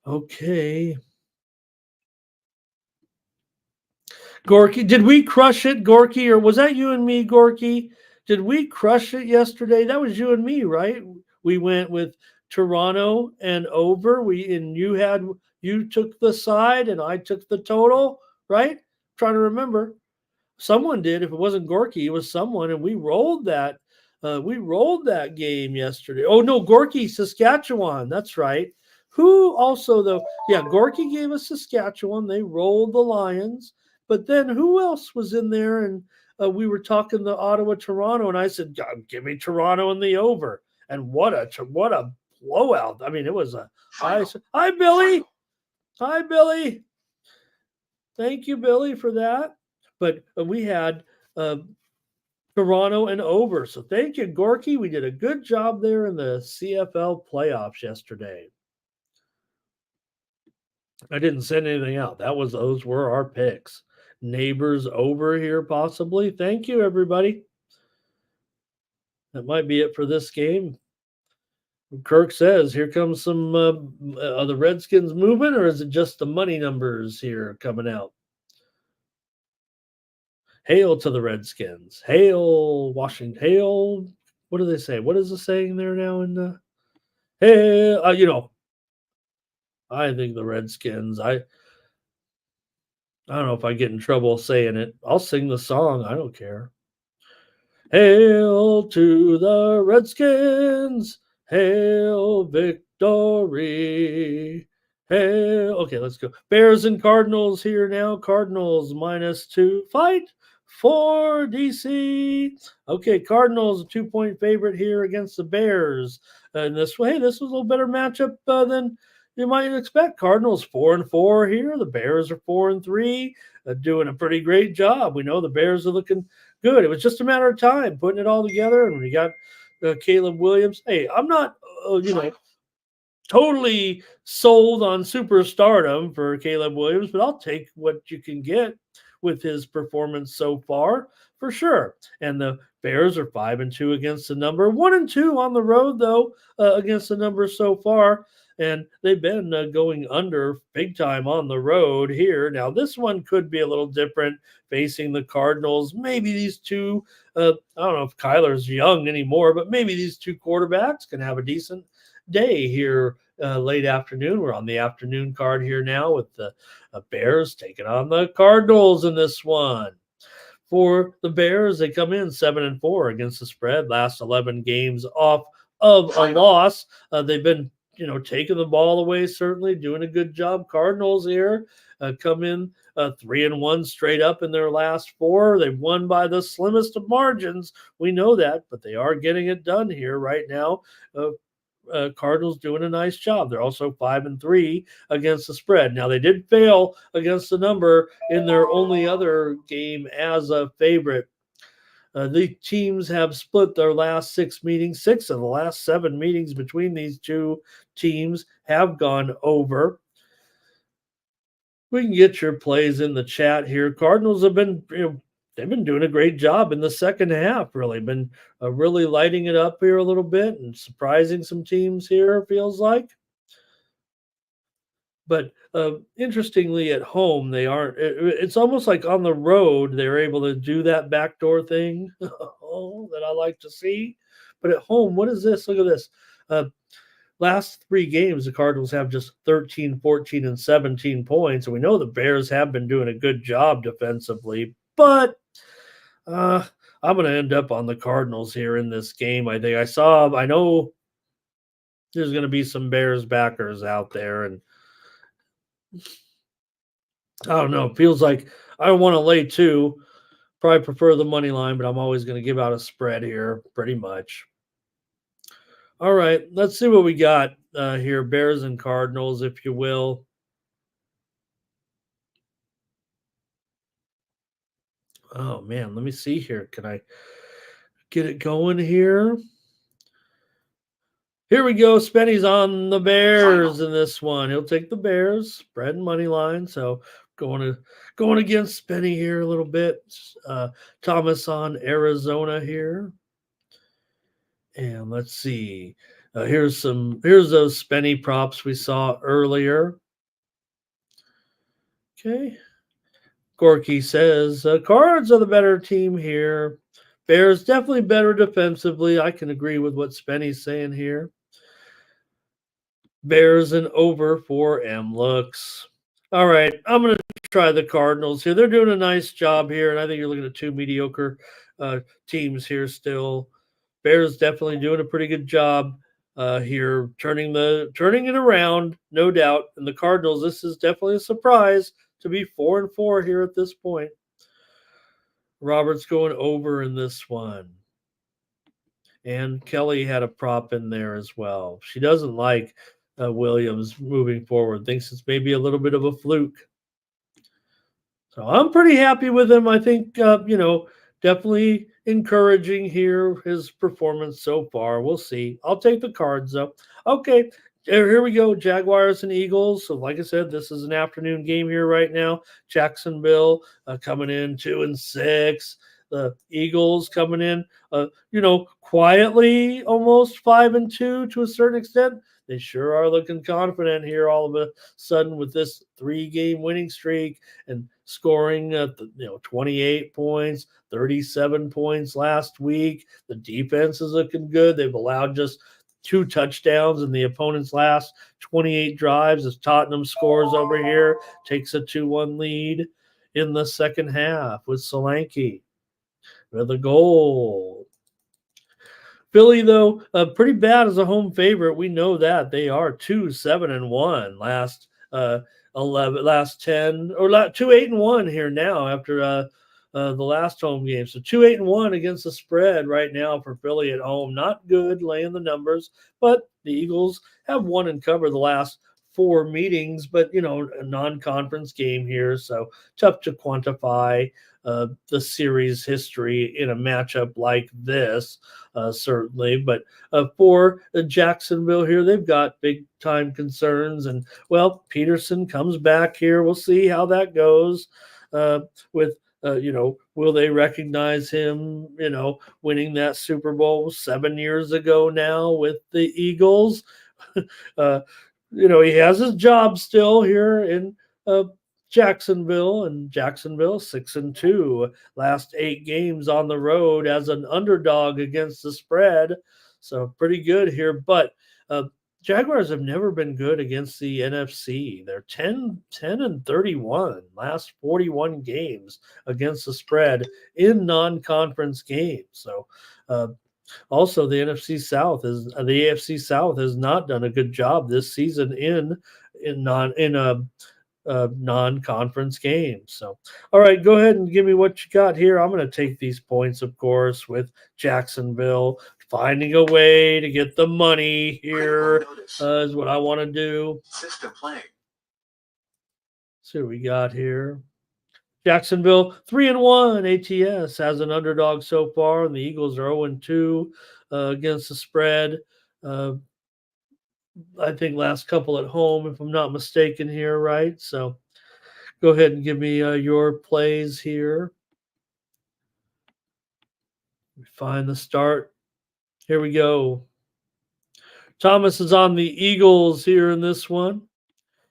Okay. Gorky, did we crush it, Gorky, or was that you and me, Gorky? Did we crush it yesterday? That was you and me, right? We went with Toronto and over. You took the side and I took the total, right? Trying to remember. Someone did. If it wasn't Gorky, it was someone, and we rolled that. We rolled that game yesterday. Oh no, Gorky, Saskatchewan. That's right. Who also though? Yeah, Gorky gave us Saskatchewan. They rolled the Lions. But then who else was in there? And we were talking the Ottawa, Toronto, and I said, "Give me Toronto in the over." And what a blowout! I mean, it was a high. Hi, Billy. Hi, Billy. Thank you, Billy, for that. But we had Toronto and over. So thank you, Gorky. We did a good job there in the CFL playoffs yesterday. I didn't send anything out. Those were our picks. Neighbors over here, possibly. Thank you, everybody. That might be it for this game. Kirk says, "Here comes some are the Redskins moving, or is it just the money numbers here coming out?" Hail to the Redskins. Hail, Washington. Hail. What do they say? What is the saying there now? In hey, I think the Redskins. I don't know if I get in trouble saying it. I'll sing the song. I don't care. Hail to the Redskins. Hail victory. Hail. Okay, let's go. Bears and Cardinals here now. Cardinals -2. Fight for DC. Okay, Cardinals a 2-point favorite here against the Bears. And this way, this was a little better matchup than you might expect. Cardinals 4-4 here. The Bears are 4-3, doing a pretty great job. We know the Bears are looking good. It was just a matter of time putting it all together, and we got Caleb Williams. Hey, I'm not, totally sold on superstardom for Caleb Williams, but I'll take what you can get with his performance so far for sure. And the Bears are 5-2 against the number, 1-2 on the road though against the number so far. And they've been going under big time on the road here. Now, this one could be a little different facing the Cardinals. Maybe these two, I don't know if Kyler's young anymore, but maybe these two quarterbacks can have a decent day here late afternoon. We're on the afternoon card here now with the Bears taking on the Cardinals in this one. For the Bears, they come in 7-4 against the spread. Last 11 games off of a loss. They've been taking the ball away, certainly doing a good job. Cardinals here come in 3-1 straight up in their last 4. They've won by the slimmest of margins. We know that, but they are getting it done here right now. Cardinals doing a nice job. They're also 5-3 against the spread. Now they did fail against the number in their only other game as a favorite. The teams have split their last 6 meetings. 6 of the last 7 meetings between these two teams have gone over. We can get your plays in the chat here. Cardinals have been, they've been doing a great job in the second half. Really been really lighting it up here a little bit and surprising some teams here. Feels like. But interestingly, at home they aren't. It's almost like on the road they're able to do that backdoor thing that I like to see. But at home, what is this? Look at this. Last 3 games, the Cardinals have just 13, 14, and 17 points. And we know the Bears have been doing a good job defensively. But I'm going to end up on the Cardinals here in this game. I know there's going to be some Bears backers out there. And I don't know. It feels like I want to lay 2. Probably prefer the money line, but I'm always going to give out a spread here, pretty much. All right, let's see what we got here. Bears and Cardinals, if you will. Oh man, let me see here. Can I get it going here? Here we go. Spenny's on the Bears in this one. He'll take the Bears, spread and money line. So going against Spenny here a little bit. Thomas on Arizona here. And let's see. Here's those Spenny props we saw earlier. Okay. Gorky says Cards are the better team here. Bears definitely better defensively. I can agree with what Spenny's saying here. Bears and over for M looks. All right, I'm going to try the Cardinals here. They're doing a nice job here, and I think you're looking at two mediocre teams here still. Bears definitely doing a pretty good job here, turning it around, no doubt. And the Cardinals, this is definitely a surprise to be 4-4 here at this point. Robert's going over in this one. And Kelly had a prop in there as well. She doesn't like Williams moving forward, thinks it's maybe a little bit of a fluke. So I'm pretty happy with him. I think, definitely encouraging here, his performance so far. We'll see. I'll take the Cards, though. Okay, here we go. Jaguars and Eagles. So, like I said, this is an afternoon game here right now. Jacksonville coming in 2-6. The Eagles coming in, quietly almost 5-2 to a certain extent. They sure are looking confident here all of a sudden with this 3-game winning streak and scoring 28 points, 37 points last week. The defense is looking good. They've allowed just 2 touchdowns in the opponent's last 28 drives as Tottenham scores over here, takes a 2-1 lead in the second half with Solanke with a goal. Philly, though, pretty bad as a home favorite. We know that they are 2-7-1 last 10 or 2-8-1 here now after the last home game. So 2-8-1 against the spread right now for Philly at home. Not good laying the numbers, but the Eagles have won and covered the last 4 meetings, but a non-conference game here, so tough to quantify the series history in a matchup like this, certainly. But for Jacksonville here, they've got big-time concerns. And, well, Peterson comes back here. We'll see how that goes with will they recognize him, winning that Super Bowl 7 years ago now with the Eagles? He has his job still here in Jacksonville, and Jacksonville 6-2, last 8 games on the road as an underdog against the spread. So pretty good here. But Jaguars have never been good against the NFC. They're 10-31 last 41 games against the spread in non-conference games. So also, the AFC South has not done a good job this season in non-conference games. So, all right, go ahead and give me what you got here. I'm going to take these points, of course, with Jacksonville finding a way to get the money here is what I want to do. System playing. See what we got here. Jacksonville 3-1 ATS has an underdog so far, and the Eagles are 0-2 against the spread. I think last couple at home, if I'm not mistaken here, right? So go ahead and give me your plays here. Find the start. Here we go. Thomas is on the Eagles here in this one.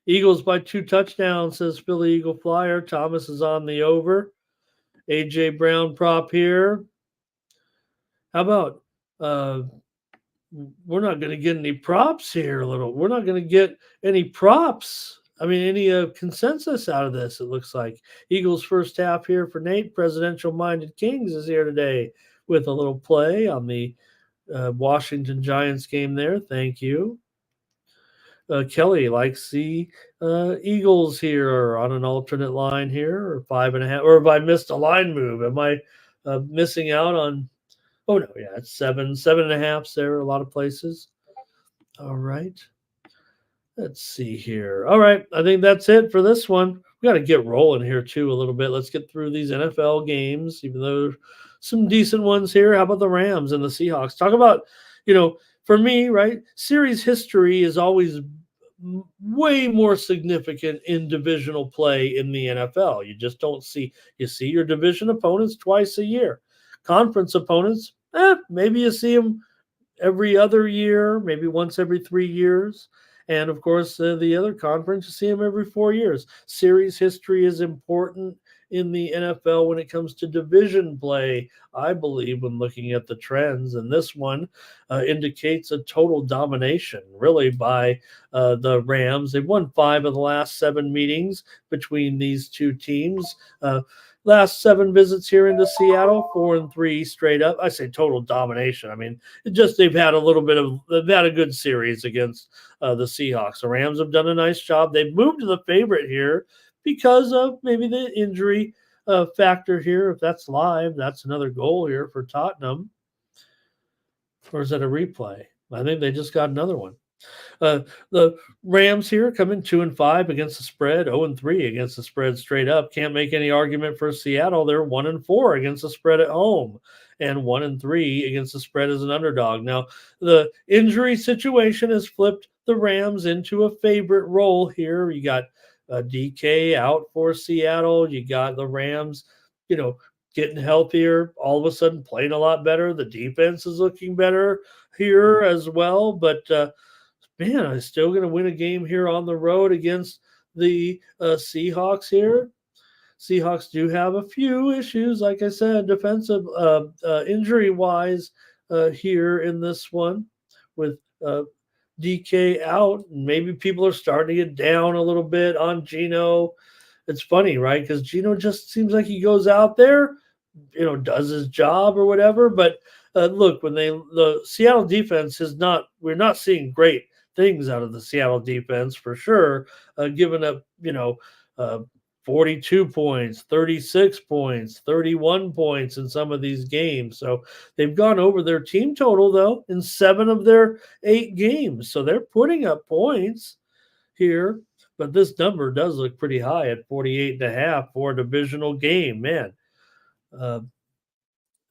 Eagles by 2 touchdowns, says Philly Eagle Flyer. Thomas is on the over. A.J. Brown prop here. How about we're not going to get any props here We're not going to get any props. I mean, any consensus out of this, it looks like. Eagles first half here for Nate. Presidential-minded Kings is here today with a little play on the Washington Giants game there. Thank you. Kelly likes the Eagles here on an alternate line here, or 5.5. Or if I missed a line move, am I missing out on? Oh no, yeah, it's 7.5. There a lot of places. All right. Let's see here. All right, I think that's it for this one. We got to get rolling here too a little bit. Let's get through these NFL games, even though there's some decent ones here. How about the Rams and the Seahawks? Talk about, for me, right? Series history is always way more significant in divisional play in the NFL. You just don't you see your division opponents twice a year. Conference opponents, maybe you see them every other year, maybe once every 3 years. And of course, the other conference, you see them every 4 years. Series history is important in the NFL when it comes to division play, I believe, when looking at the trends. And this one indicates a total domination, really, by the Rams. They've won 5 of the last 7 meetings between these two teams. Last 7 visits here into Seattle, 4-3 straight up. I say total domination. I mean, they've had a good series against the Seahawks. The Rams have done a nice job. They've moved to the favorite here because of maybe the injury factor here. If that's live, that's another goal here for Tottenham. Or is that a replay? I think they just got another one. The Rams here come in 2-5 against the spread, 0-3 against the spread straight up. Can't make any argument for Seattle. They're 1-4 against the spread at home and 1-3 against the spread as an underdog. Now, the injury situation has flipped the Rams into a favorite role here. You got DK out for Seattle. You got the Rams, getting healthier, all of a sudden playing a lot better. The defense is looking better here as well. But man, I'm still going to win a game here on the road against the Seahawks here. Seahawks do have a few issues, like I said, defensive injury-wise here in this one with DK out. Maybe people are starting to get down a little bit on Geno. It's funny, right? Because Geno just seems like he goes out there, does his job or whatever. But look, when the Seattle defense we're not seeing great things out of the Seattle defense for sure, giving up, 42 points, 36 points, 31 points in some of these games. So they've gone over their team total, though, in 7 of their 8 games. So they're putting up points here. But this number does look pretty high at 48.5 for a divisional game. Man, I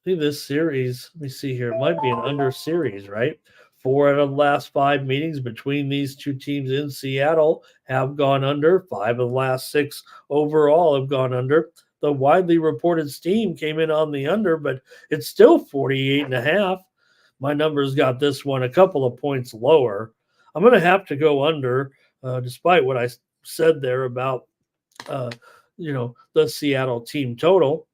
think this series, let me see here, it might be an under series, right? 4 out of the last 5 meetings between these two teams in Seattle have gone under. 5 of the last 6 overall have gone under. The widely reported steam came in on the under, but it's still 48.5. My numbers got this one a couple of points lower. I'm going to have to go under, despite what I said there about, the Seattle team total.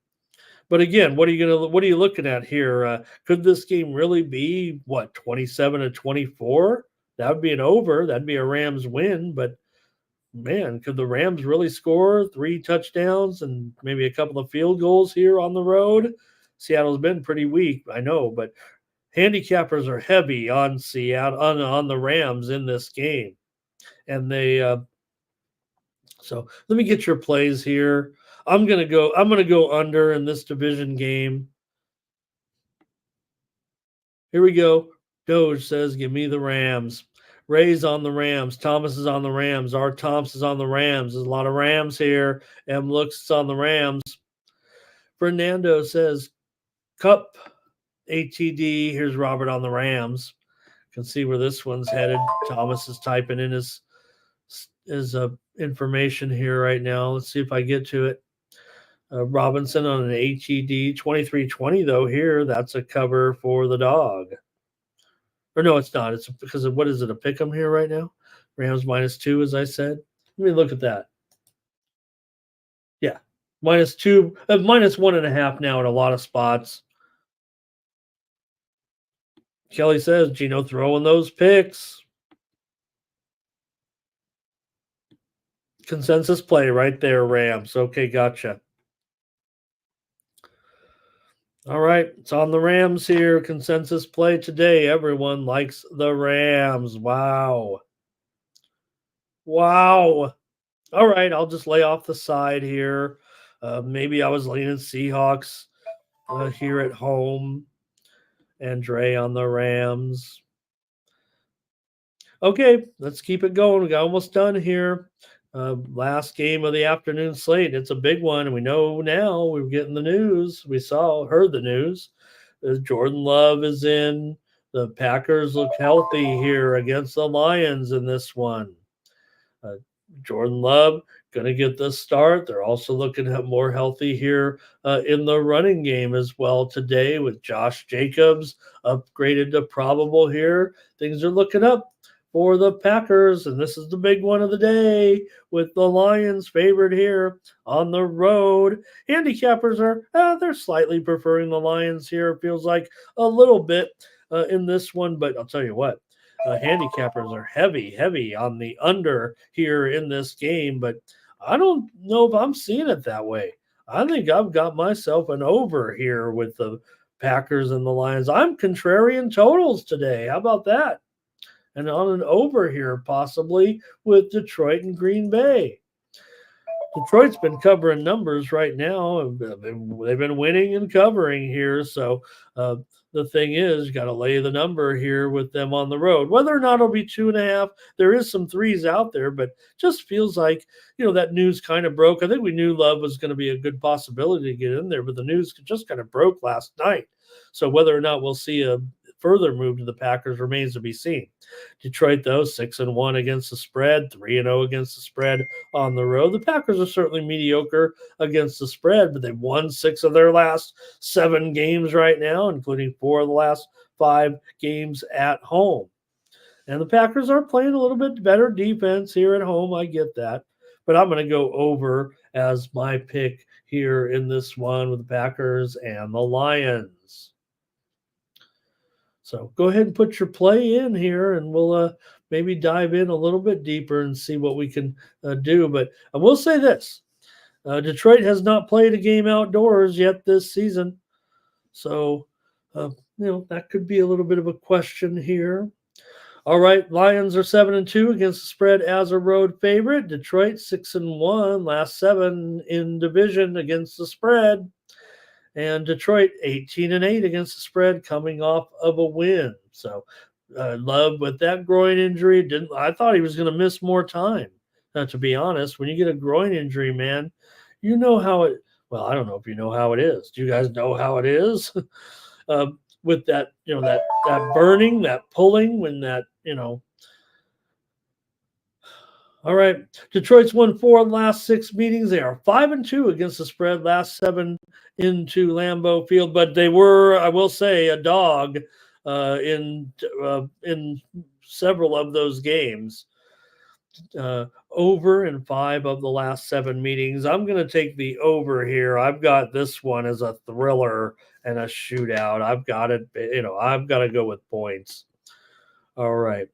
But again, what are you looking at here? Could this game really be 27-24? That would be an over. That'd be a Rams win. But man, could the Rams really score 3 touchdowns and maybe a couple of field goals here on the road? Seattle's been pretty weak, I know, but handicappers are heavy on Seattle on the Rams in this game, and they. So let me get your plays here. I'm gonna go under in this division game. Here we go. Doge says, "Give me the Rams." Ray's on the Rams. Thomas is on the Rams. R. Thompson is on the Rams. There's a lot of Rams here. M. looks on the Rams. Fernando says, "Cup." ATD. Here's Robert on the Rams. Can see where this one's headed. Thomas is typing in his information here right now. Let's see if I get to it. Robinson on an HED 23-20 though here. That's a cover for the dog. Or no, it's not. It's because of what is it? A pick 'em here right now. Rams -2, as I said. Let me look at that. Yeah, -2, -1.5 now in a lot of spots. Kelly says Geno throwing those picks. Consensus play right there, Rams. Okay, gotcha. All right, it's on the Rams here. Consensus play today. Everyone likes the Rams. Wow. Wow. All right, I'll just lay off the side here. Maybe I was leaning Seahawks here at home, and Dre on the Rams. Okay, let's keep it going. We got almost done here. Last game of the afternoon slate. It's a big one, and we know now we're getting the news. Heard the news. Jordan Love is in. The Packers look healthy here against the Lions in this one. Uh, Jordan Love going to get the start. They're also looking at more healthy here in the running game as well today with Josh Jacobs upgraded to probable here. Things are looking up for the Packers, and this is the big one of the day with the Lions favored here on the road. Handicappers are they're slightly preferring the Lions here. It feels like a little bit in this one, but I'll tell you what, handicappers are heavy on the under here in this game, but I don't know if I'm seeing it that way. I think I've got myself an over here with the Packers and the Lions. I'm contrarian totals today. How about that? And on an over here, possibly with Detroit and Green Bay. Detroit's been covering numbers right now. They've been winning and covering here. So the thing is, you got to lay the number here with them on the road. Whether or not it'll be 2.5, there is some threes out there, but just feels like, that news kind of broke. I think we knew Love was going to be a good possibility to get in there, but the news just kind of broke last night. So whether or not we'll see a further move to the Packers remains to be seen. Detroit, though, 6-1 against the spread, 3-0 against the spread on the road. The Packers are certainly mediocre against the spread, but they've won 6 of their last 7 games right now, including 4 of the last 5 games at home. And the Packers are playing a little bit better defense here at home. I get that. But I'm going to go over as my pick here in this one with the Packers and the Lions. So go ahead and put your play in here, and we'll maybe dive in a little bit deeper and see what we can do. But I will say this. Detroit has not played a game outdoors yet this season. So, that could be a little bit of a question here. All right, Lions are 7-2 against the spread as a road favorite. Detroit 6-1, last 7 in division against the spread. And Detroit 18-8 against the spread, coming off of a win. So Love with that groin injury, I thought he was going to miss more time. To be honest, when you get a groin injury, man, you know how it. Well, I don't know if you know how it is. Do you guys know how it is? With that, that burning, that pulling, when that, All right. Detroit's won 4 of the last 6 meetings. They are 5-2 against the spread, last 7 into Lambeau Field, but they were, I will say, a dog in several of those games. Over in 5 of the last 7 meetings. I'm going to take the over here. I've got this one as a thriller and a shootout. I've got it, I've got to go with points. All right.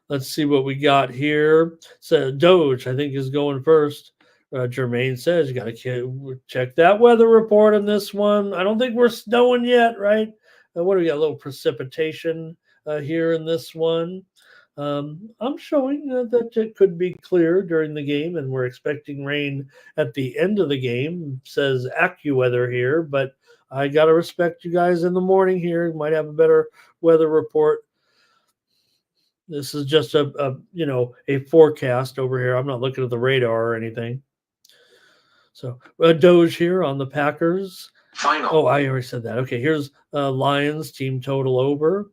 Let's see what we got here. So Doge, I think, is going first. Jermaine says you got to check that weather report on this one. I don't think we're snowing yet, right? What do we got? A little precipitation here in this one. I'm showing that it could be clear during the game, and we're expecting rain at the end of the game. Says AccuWeather here, but I got to respect you guys in the morning here. Might have a better weather report. This is just a forecast over here. I'm not looking at the radar or anything. So Doge here on the Packers. Final. Oh, I already said that. Okay, here's Lions team total over.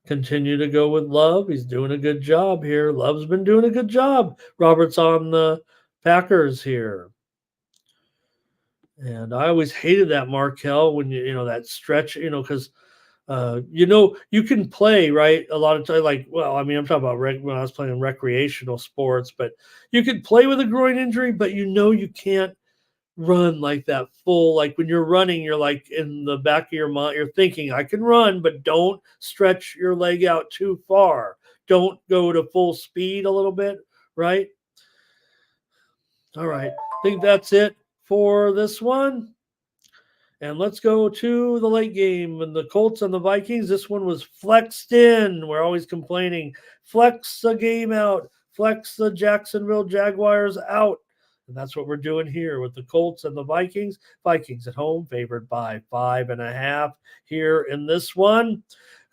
Continue to go with Love. He's doing a good job here. Love's been doing a good job. Robert's on the Packers here. And I always hated that Markel when that stretch, because you can play, right? A lot of time, I'm talking about when I was playing recreational sports, but you can play with a groin injury, but you can't run like that full. Like when you're running, you're like in the back of your mind, you're thinking, I can run, but don't stretch your leg out too far. Don't go to full speed a little bit, right? All right. I think that's it for this one. And let's go to the late game and the Colts and the Vikings. This one was flexed in. We're always complaining. Flex the game out. Flex the Jacksonville Jaguars out. And that's what we're doing here with the Colts and the Vikings. Vikings at home, favored by 5.5 here in this one.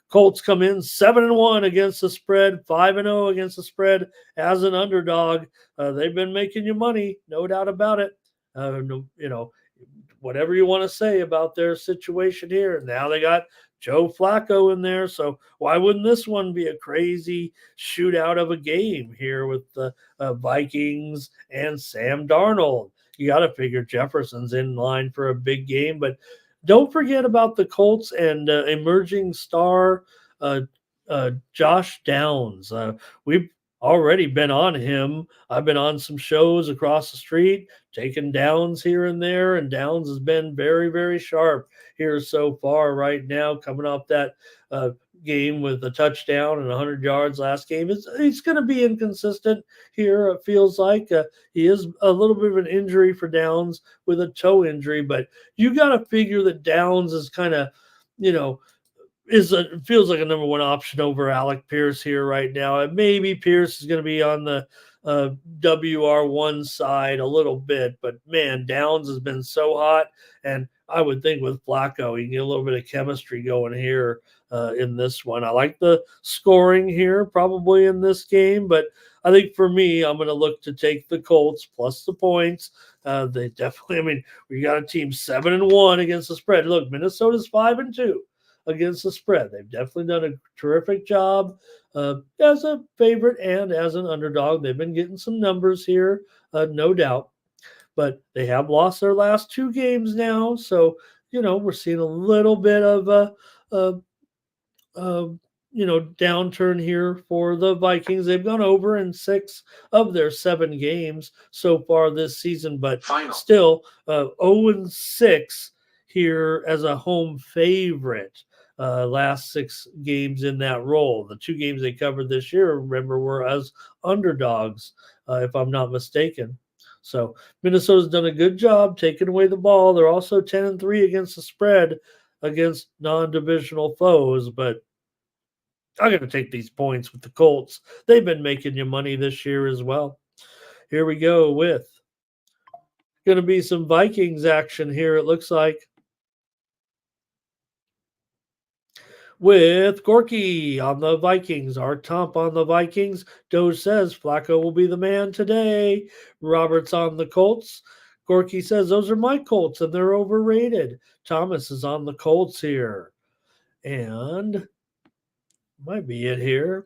Colts come in 7-1 against the spread, 5-0 against the spread as an underdog. They've been making you money, no doubt about it. Whatever you want to say about their situation here. Now they got Joe Flacco in there, so why wouldn't this one be a crazy shootout of a game here with the Vikings and Sam Darnold? You got to figure Jefferson's in line for a big game, but don't forget about the Colts and emerging star Josh Downs. We've already been on him. I've been on some shows across the street, taking Downs here and there, and Downs has been very, very sharp here so far right now, coming off that game with a touchdown and 100 yards last game. He's going to be inconsistent here, it feels like. He is a little bit of an injury for Downs with a toe injury, but you got to figure that Downs is kind of, feels like a number one option over Alec Pierce here right now. And maybe Pierce is going to be on the WR1 side a little bit, but man, Downs has been so hot. And I would think with Flacco, you can get a little bit of chemistry going here in this one. I like the scoring here probably in this game, but I think for me, I'm going to look to take the Colts plus the points. They definitely, we got a team 7-1 against the spread. Look, Minnesota's 5-2 against the spread. They've definitely done a terrific job as a favorite and as an underdog. They've been getting some numbers here, no doubt, but they have lost their last 2 games now. So, we're seeing a little bit of downturn here for the Vikings. They've gone over in 6 of their 7 games so far this season, but still 0-6 here as a home favorite. Last 6 games in that role. The 2 games they covered this year, remember, were as underdogs, if I'm not mistaken. So Minnesota's done a good job taking away the ball. They're also 10-3 against the spread against non-divisional foes, but I'm going to take these points with the Colts. They've been making you money this year as well. Here we go with going to be some Vikings action here, it looks like. With Gorky on the Vikings, our Tomp on the Vikings. Doge says Flacco will be the man today. Robert's on the Colts. Gorky says those are my Colts and they're overrated. Thomas is on the Colts here. And might be it here.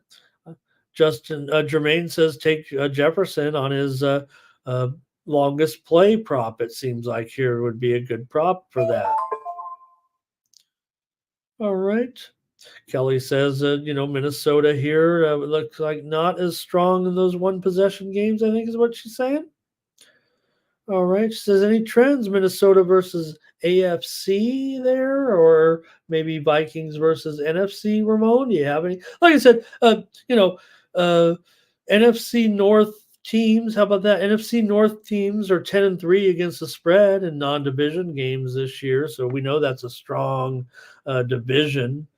Justin Jermaine says take Jefferson on his longest play prop. It seems like here would be a good prop for that. All right. Kelly says, Minnesota here looks like not as strong in those one possession games, I think is what she's saying. All right. She says, any trends, Minnesota versus AFC there, or maybe Vikings versus NFC, Ramon? Do you have any? Like I said, NFC North teams, how about that? NFC North teams are 10-3 against the spread in non-division games this year, so we know that's a strong division.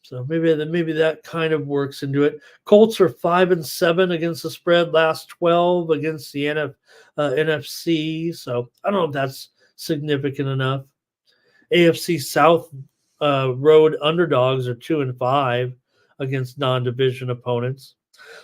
So maybe that kind of works into it. Colts are 5-7 against the spread, last 12 against the NFC. So I don't know if that's significant enough. AFC South road underdogs are 2-5 against non-division opponents.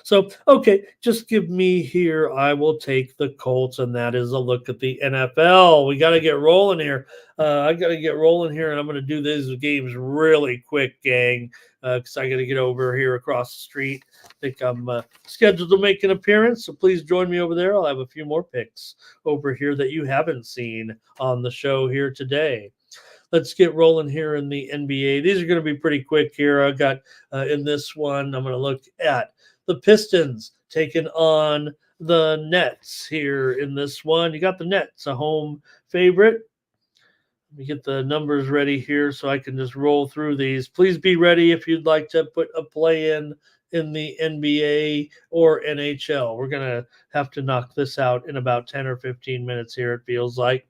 So, okay, just give me here. I will take the Colts, and that is a look at the NFL. We got to get rolling here. I got to get rolling here, and I'm going to do these games really quick, gang, because I got to get over here across the street. I think I'm scheduled to make an appearance, so please join me over there. I'll have a few more picks over here that you haven't seen on the show here today. Let's get rolling here in the NBA. These are going to be pretty quick here. I got in this one, I'm going to look at the Pistons taking on the Nets here in this one. You got the Nets, a home favorite. Let me get the numbers ready here so I can just roll through these. Please be ready if you'd like to put a play in the NBA or NHL. We're going to have to knock this out in about 10 or 15 minutes here, it feels like.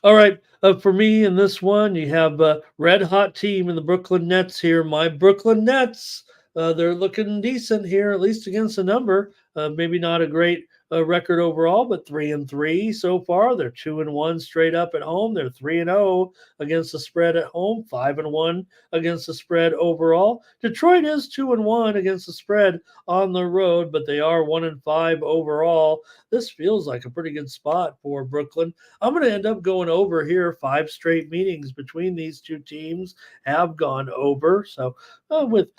All right. For me in this one, you have a red hot team in the Brooklyn Nets here. My Brooklyn Nets, they're looking decent here, at least against the number. Maybe not a great record overall, but 3-3 so far. They're 2-1 straight up at home. They're 3-0 against the spread at home, 5-1 against the spread overall. Detroit is 2-1 against the spread on the road, but they are 1-5 overall. This feels like a pretty good spot for Brooklyn. I'm going to end up going over here. 5 straight meetings between these two teams have gone over. So, with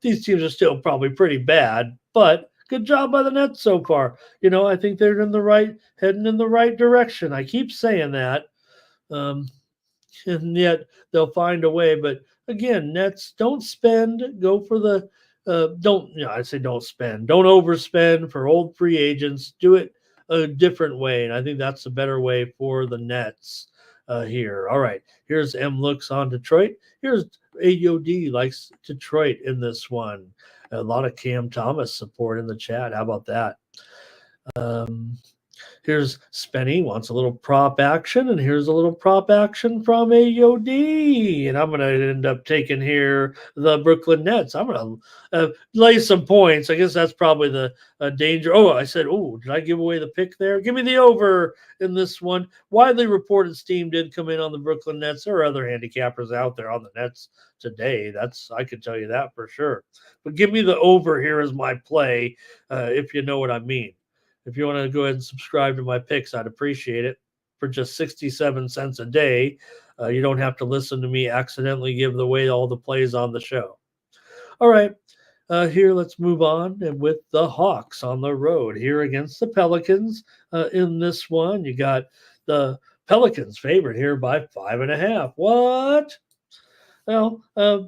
these teams are still probably pretty bad, but good job by the Nets so far. I think they're heading in the right direction. I keep saying that. Um, and yet they'll find a way. But again, Nets don't spend. Go for the don't. I say don't spend. Don't overspend for old free agents. Do it a different way, and I think that's a better way for the Nets here. All right, here's M looks on Detroit. Here's AOD likes Detroit in this one. A lot of Cam Thomas support in the chat. How about that? Here's Spenny wants a little prop action, and here's a little prop action from AOD. And I'm going to end up taking here the Brooklyn Nets. I'm going to lay some points. I guess that's probably the danger. Oh, I said, did I give away the pick there? Give me the over in this one. Widely reported steam did come in on the Brooklyn Nets. There are other handicappers out there on the Nets today. I could tell you that for sure. But give me the over here as my play, if you know what I mean. If you want to go ahead and subscribe to my picks, I'd appreciate it. For just 67 cents a day, you don't have to listen to me accidentally give away all the plays on the show. All right, here let's move on with the Hawks on the road here against the Pelicans. In this one, you got the Pelicans favored here by 5.5. What? Well,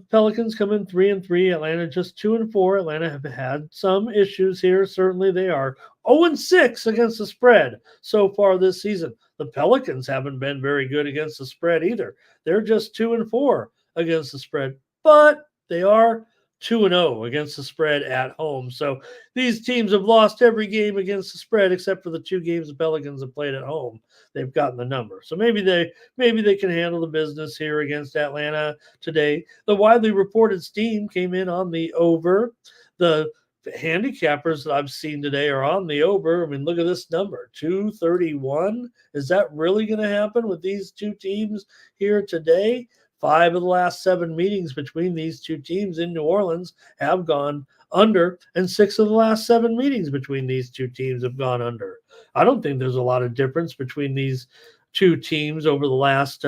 Pelicans come in 3-3. Atlanta just 2-4. Atlanta have had some issues here. Certainly, they are 0-6 against the spread so far this season. The Pelicans haven't been very good against the spread either. They're just 2-4 against the spread, but they are 2-0 against the spread at home. So these teams have lost every game against the spread except for the 2 games the Pelicans have played at home. They've gotten the number. So maybe they can handle the business here against Atlanta today. The widely reported steam came in on the over. The handicappers that I've seen today are on the over. I mean, look at this number, 231. Is that really going to happen with these two teams here today? 5 of the last 7 meetings between these two teams in New Orleans have gone under, and 6 of the last 7 meetings between these two teams have gone under. I don't think there's a lot of difference between these two teams over the last,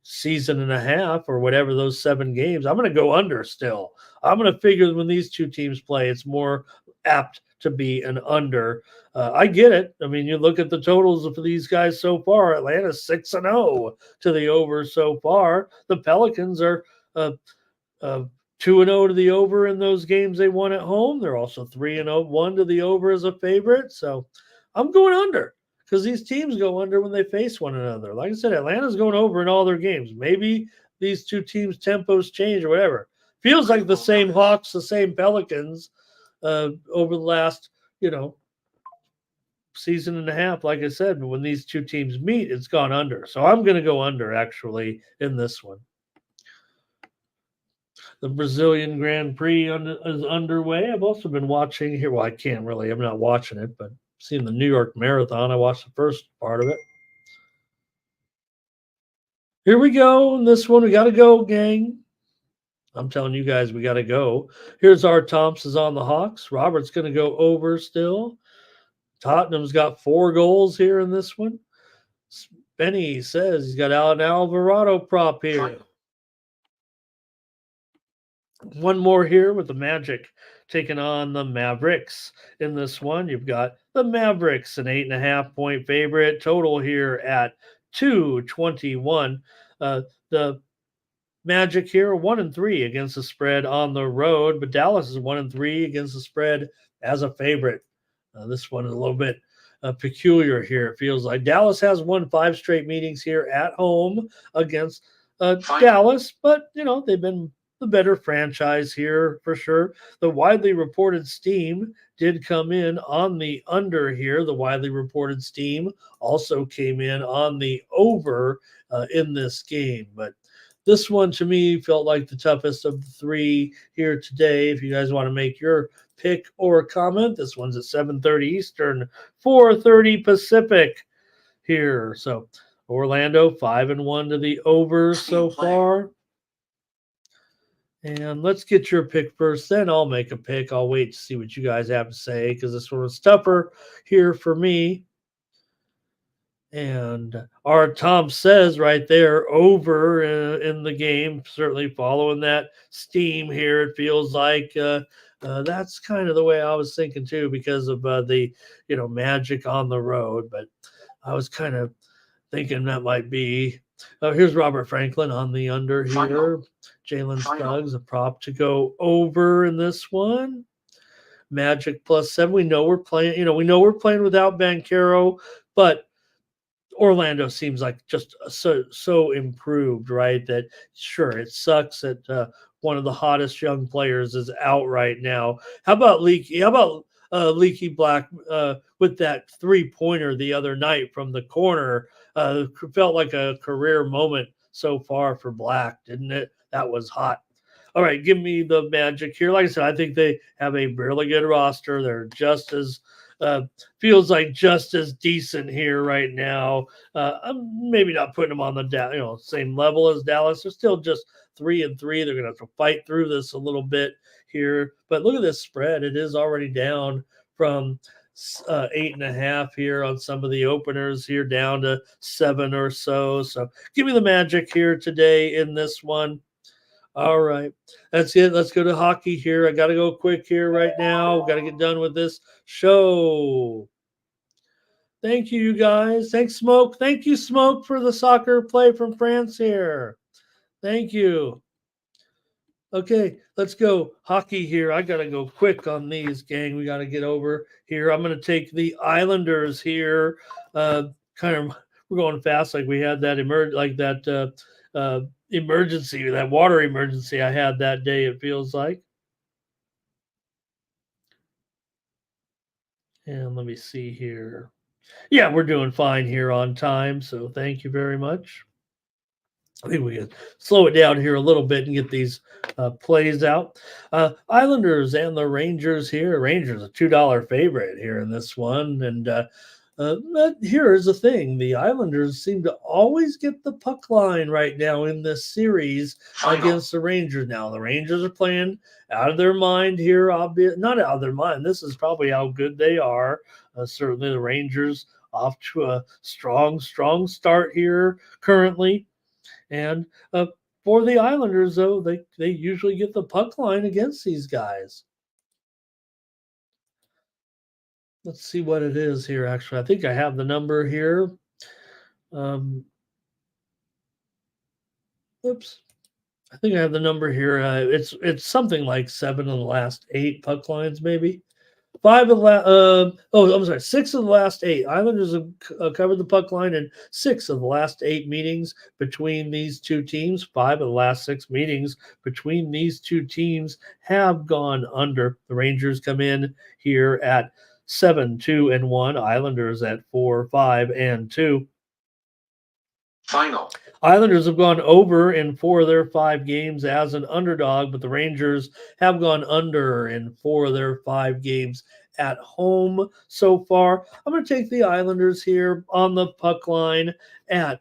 season and a half or whatever those 7 games. I'm going to go under still. I'm going to figure when these two teams play, it's more apt to be an under. I get it. I mean, you look at the totals for these guys so far. Atlanta's 6-0 to the over so far. The Pelicans are 2-0 to the over in those games they won at home. They're also 3-1 to the over as a favorite. So I'm going under because these teams go under when they face one another. Like I said, Atlanta's going over in all their games. Maybe these two teams' tempos change or whatever. Feels like the same Hawks, the same Pelicans over the last, season and a half. Like I said, when these two teams meet, it's gone under. So I'm going to go under actually in this one. The Brazilian Grand Prix is underway. I've also been watching here. Well, I'm not watching it, but seen the New York Marathon. I watched the first part of it. Here we go. In this one, we got to go, gang. I'm telling you guys, we got to go. Here's our Thompson's on the Hawks. Robert's going to go over still. Tottenham's got 4 goals here in this one. Benny says he's got an Alvarado prop here. One more here with the Magic taking on the Mavericks. In this one, you've got the Mavericks, an 8.5-point favorite. Total here at 221. The Magic here 1-3 against the spread on the road, but Dallas is 1-3 against the spread as a favorite. This one is a little bit peculiar here. It feels like Dallas has won 5 straight meetings here at home against Dallas, but they've been the better franchise here for sure. The widely reported steam did come in on the under here. The widely reported steam also came in on the over in this game. But this one to me felt like the toughest of the three here today. If you guys want to make your pick or comment, this one's at 7:30 Eastern, 4:30 Pacific here. So Orlando 5-1 to the over so far. And let's get your pick first, then I'll make a pick. I'll wait to see what you guys have to say because this one was tougher here for me. And our Tom says right there, over in the game, certainly following that steam here. It feels like that's kind of the way I was thinking too, because of the Magic on the road. But I was kind of thinking that might be. Here's Robert Franklin on the under here. Jalen Suggs, a prop to go over in this one. Magic +7. We know we're playing. We know we're playing without Banchero, but Orlando seems like just so improved, right? That sure it sucks that one of the hottest young players is out right now. How about Leaky? How about Leaky Black with that 3-pointer the other night from the corner? Felt like a career moment so far for Black, didn't it? That was hot. All right, give me the Magic here. Like I said, I think they have a really good roster. They're just as feels like just as decent here right now. I'm maybe not putting them on the same level as Dallas. They're still just 3-3. They're going to have to fight through this a little bit here. But look at this spread; it is already down from 8.5 here on some of the openers here down to 7 or so. So give me the Magic here today in this one. All right. That's it. Let's go to hockey here. I got to go quick here right now. Got to get done with this show. Thank you, you guys. Thanks, Smoke. Thank you, Smoke, for the soccer play from France here. Thank you. Okay, let's go hockey here. I got to go quick on these, gang. We got to get over here. I'm going to take the Islanders here. We're going fast like we had that emergency, that water emergency I had that day, it feels like. And let me see here. Yeah, we're doing fine here on time. So thank you very much. I think we can slow it down here a little bit and get these plays out. Islanders and the Rangers here. Rangers a $2 favorite here in this one. And but here's the thing. The Islanders seem to always get the puck line right now in this series against the Rangers. Now, the Rangers are playing out of their mind here, not out of their mind. This is probably how good they are. Certainly the Rangers off to a strong start here currently. And for the Islanders, though, they usually get the puck line against these guys. Let's see what it is here, actually. I think I have the number here. Oops. I think I have the number here. It's something like 7 of the last 8 puck lines, maybe. 5 of the I'm sorry, 6 of the last 8. Islanders have covered the puck line in 6 of the last 8 meetings between these two teams. 5 of the last 6 meetings between these two teams have gone under. The Rangers come in here at 7-2-1. Islanders at 4-5-2. Final. Islanders have gone over in 4 of their 5 games as an underdog, but the Rangers have gone under in 4 of their 5 games at home so far. I'm going to take the Islanders here on the puck line at,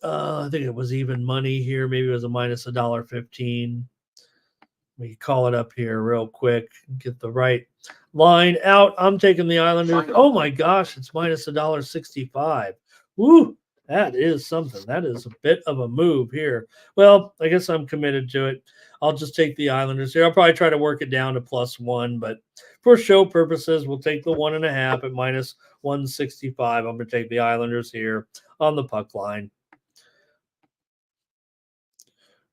I think it was even money here. Maybe it was a minus $1.15. We call it up here real quick and get the right line out. I'm taking the Islanders. Oh my gosh, it's minus $1.65. Woo! That is something. That is a bit of a move here. Well, I guess I'm committed to it. I'll just take the Islanders here. I'll probably try to work it down to +1, but for show purposes, we'll take the 1.5 at minus 165. I'm going to take the Islanders here on the puck line.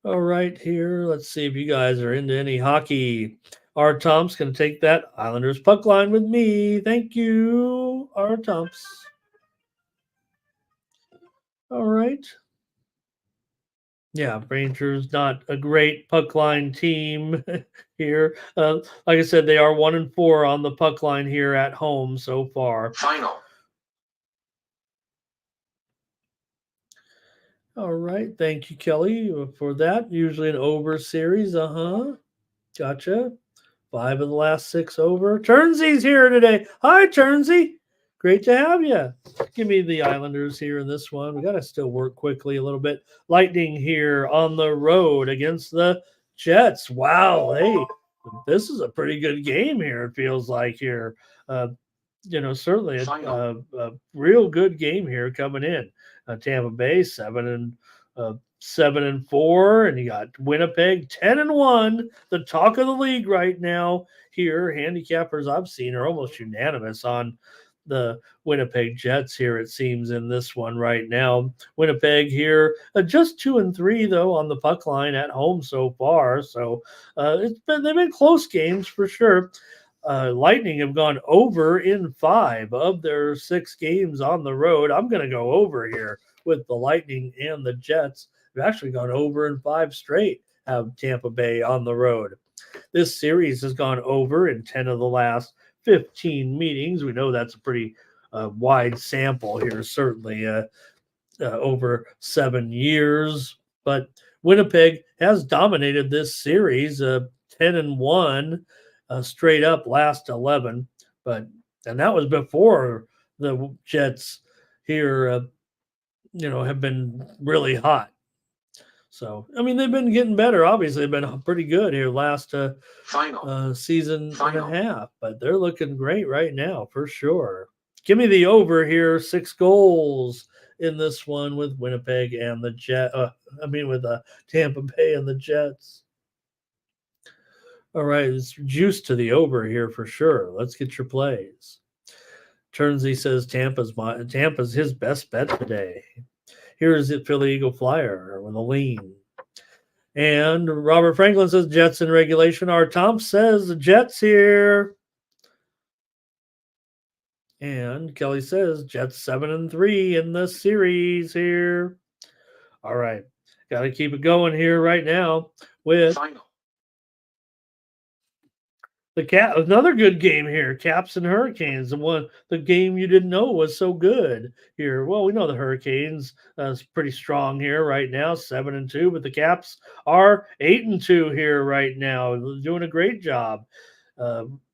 All right, here. Let's see if you guys are into any hockey. R. Tom's going to take that Islanders puck line with me. Thank you, R. Tom's. All right. Yeah, Rangers not a great puck line team here. Like I said, they are 1-4 on the puck line here at home so far. Final. All right, thank you, Kelly, for that. Usually an over series. Gotcha. 5 of the last 6 over. Turnsy's here today. Hi, Turnsy. Great to have you. Give me the Islanders here in this one. We got to still work quickly a little bit. Lightning here on the road against the Jets. Wow. Hey, this is a pretty good game here, it feels like here. Uh, certainly a real good game here coming in. Tampa Bay 7-4, and you got Winnipeg 10-1, the talk of the league right now. Here, handicappers I've seen are almost unanimous on the Winnipeg Jets here. It seems in this one right now. Winnipeg here, just 2-3 though on the puck line at home so far. So they've been close games for sure. Lightning have gone over in 5 of their 6 games on the road. I'm going to go over here with the Lightning and the Jets. They've actually gone over in 5 straight, have Tampa Bay on the road. This series has gone over in 10 of the last 15 meetings. We know that's a pretty wide sample here, certainly over 7 years. But Winnipeg has dominated this series, 10-1 straight up last 11. And that was before the Jets here, have been really hot. So, I mean, they've been getting better. Obviously, they've been pretty good here last season and a half, but they're looking great right now for sure. Give me the over here, 6 goals in this one with Winnipeg and the with Tampa Bay and the Jets. All right, it's juice to the over here for sure. Let's get your plays. Turnsy says Tampa's his best bet today. Here's it, Philly Eagle Flyer with a lean. And Robert Franklin says Jets in regulation. Our Tom says the Jets here. And Kelly says Jets 7-3 in the series here. All right. Got to keep it going here right now with Final. Another good game here. Caps and Hurricanes. The game you didn't know was so good here. Well, we know the Hurricanes is pretty strong here right now, 7-2, but the Caps are 8-2 here right now. Doing a great job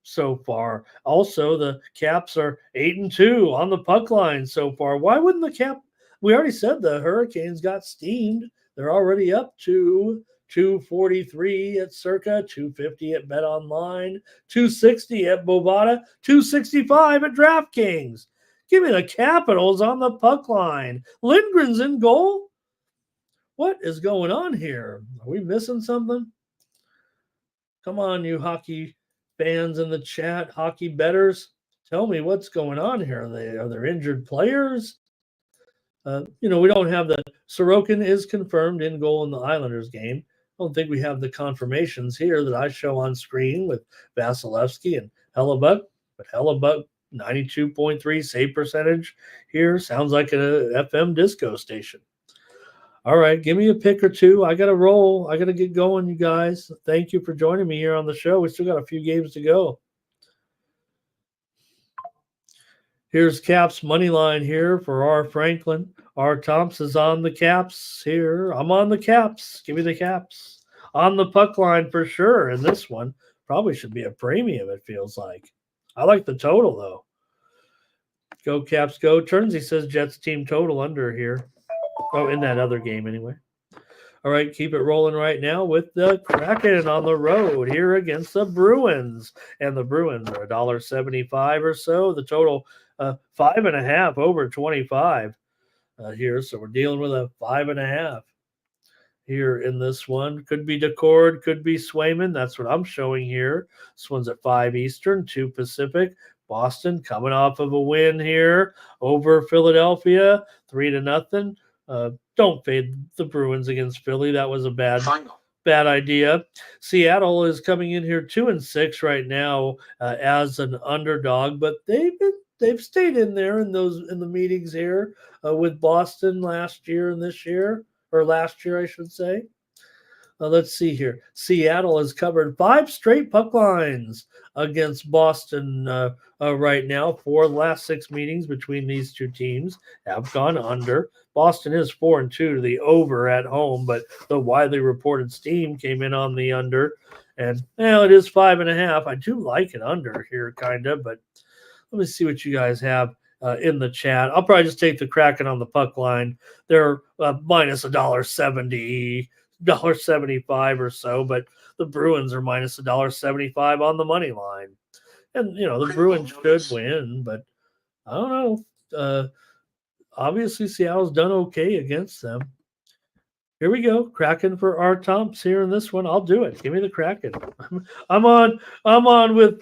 so far. Also, the Caps are 8-2 on the puck line so far. Why wouldn't the Cap? We already said the Hurricanes got steamed. They're already up to 243 at Circa, 250 at Bet Online, 260 at Bovada, 265 at DraftKings. Give me the Capitals on the puck line. Lindgren's in goal. What is going on here? Are we missing something? Come on, you hockey fans in the chat, hockey bettors. Tell me what's going on here. Are there injured players? We don't have the Sorokin is confirmed in goal in the Islanders game. I don't think we have the confirmations here that I show on screen with Vasilevsky and Hellebuck, but Hellebuck 92.3 save percentage here sounds like an FM disco station. All right, give me a pick or two. I got to roll. I got to get going, you guys. Thank you for joining me here on the show. We still got a few games to go. Here's Caps money line here for R. Franklin. R. Thompson's on the Caps here. I'm on the Caps. Give me the Caps. On the puck line for sure. And this one probably should be a premium, it feels like. I like the total, though. Go Caps, go. Turnsy says Jets team total under here. Oh, in that other game anyway. All right, keep it rolling right now with the Kraken on the road here against the Bruins. And the Bruins are $1.75 or so. The total 5.5 over 25 here. So we're dealing with a 5.5 here in this one. Could be Decord, could be Swayman. That's what I'm showing here. This one's at 5 Eastern, 2 Pacific. Boston coming off of a win here over Philadelphia, 3-0. Don't fade the Bruins against Philly. That was a bad idea. Seattle is coming in here 2-6 right now as an underdog, but they've stayed in there in the meetings here with Boston last year and this year. or last year, I should say. Let's see here. Seattle has covered 5 straight puck lines against Boston right now. 4 of the last 6 meetings between these two teams have gone under. Boston is 4-2 to the over at home, but the widely reported Steam came in on the under. And well, it is 5.5. I do like it under here, kind of, but let me see what you guys have in the chat. I'll probably just take the Kraken on the puck line. They're minus $1.70. $1.75 or so, but the Bruins are minus $1.75 on the money line. And the Bruins should win, but I don't know. Obviously Seattle's done okay against them. Here we go. Kraken for our Tomps here in this one. I'll do it. Give me the Kraken. I'm on with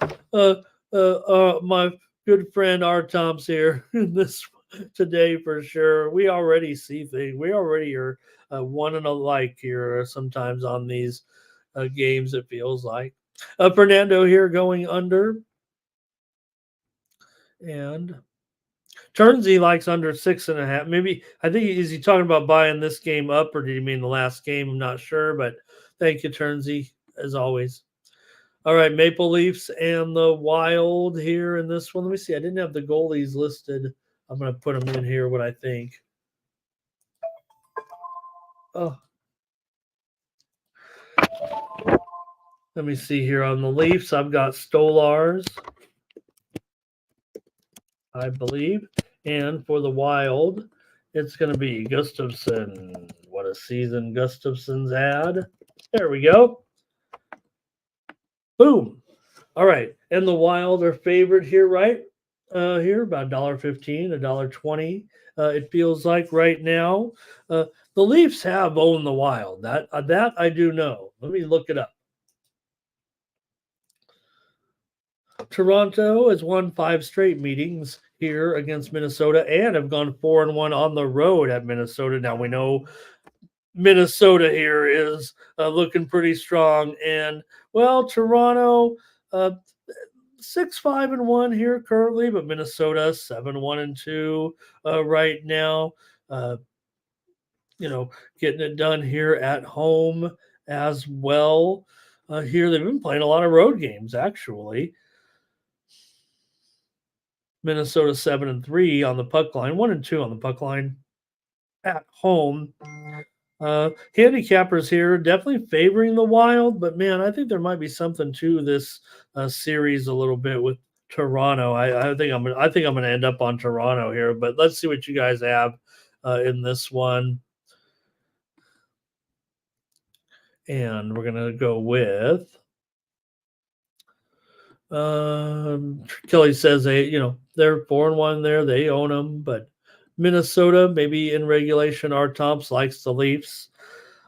my good friend R. Tomps here in this today for sure. We already see things. We already are one and alike here sometimes on these games, it feels like. Fernando here going under. And Turnsey likes under 6.5. Maybe, I think, is he talking about buying this game up, or did he mean the last game? I'm not sure, but thank you, Turnsey, as always. All right, Maple Leafs and the Wild here in this one. Let me see. I didn't have the goalies listed. I'm going to put them in here, what I think. Oh. Let me see here on the Leafs. I've got Stolars, I believe. And for the Wild, it's going to be Gustafsson. What a season Gustafsson's had. There we go. Boom. All right. And the Wild are favored here, right? Here, about $1.15, $1.20. It feels like right now. The Leafs have owned the Wild. That I do know. Let me look it up. Toronto has won 5 straight meetings here against Minnesota and have gone 4-1 on the road at Minnesota. Now we know Minnesota here is looking pretty strong, and well, Toronto 6-5-1 here currently, but Minnesota 7-1-2 right now. Getting it done here at home as well. Here they've been playing a lot of road games actually. Minnesota 7-3 on the puck line, 1-2 on the puck line at home. Handicappers here definitely favoring the Wild, but man, I think there might be something to this series a little bit with Toronto. I think I'm gonna end up on Toronto here, but let's see what you guys have in this one. And we're gonna go with Kelly says they're 4-1 there. They own them, but Minnesota, maybe in regulation, our Tomps likes the Leafs.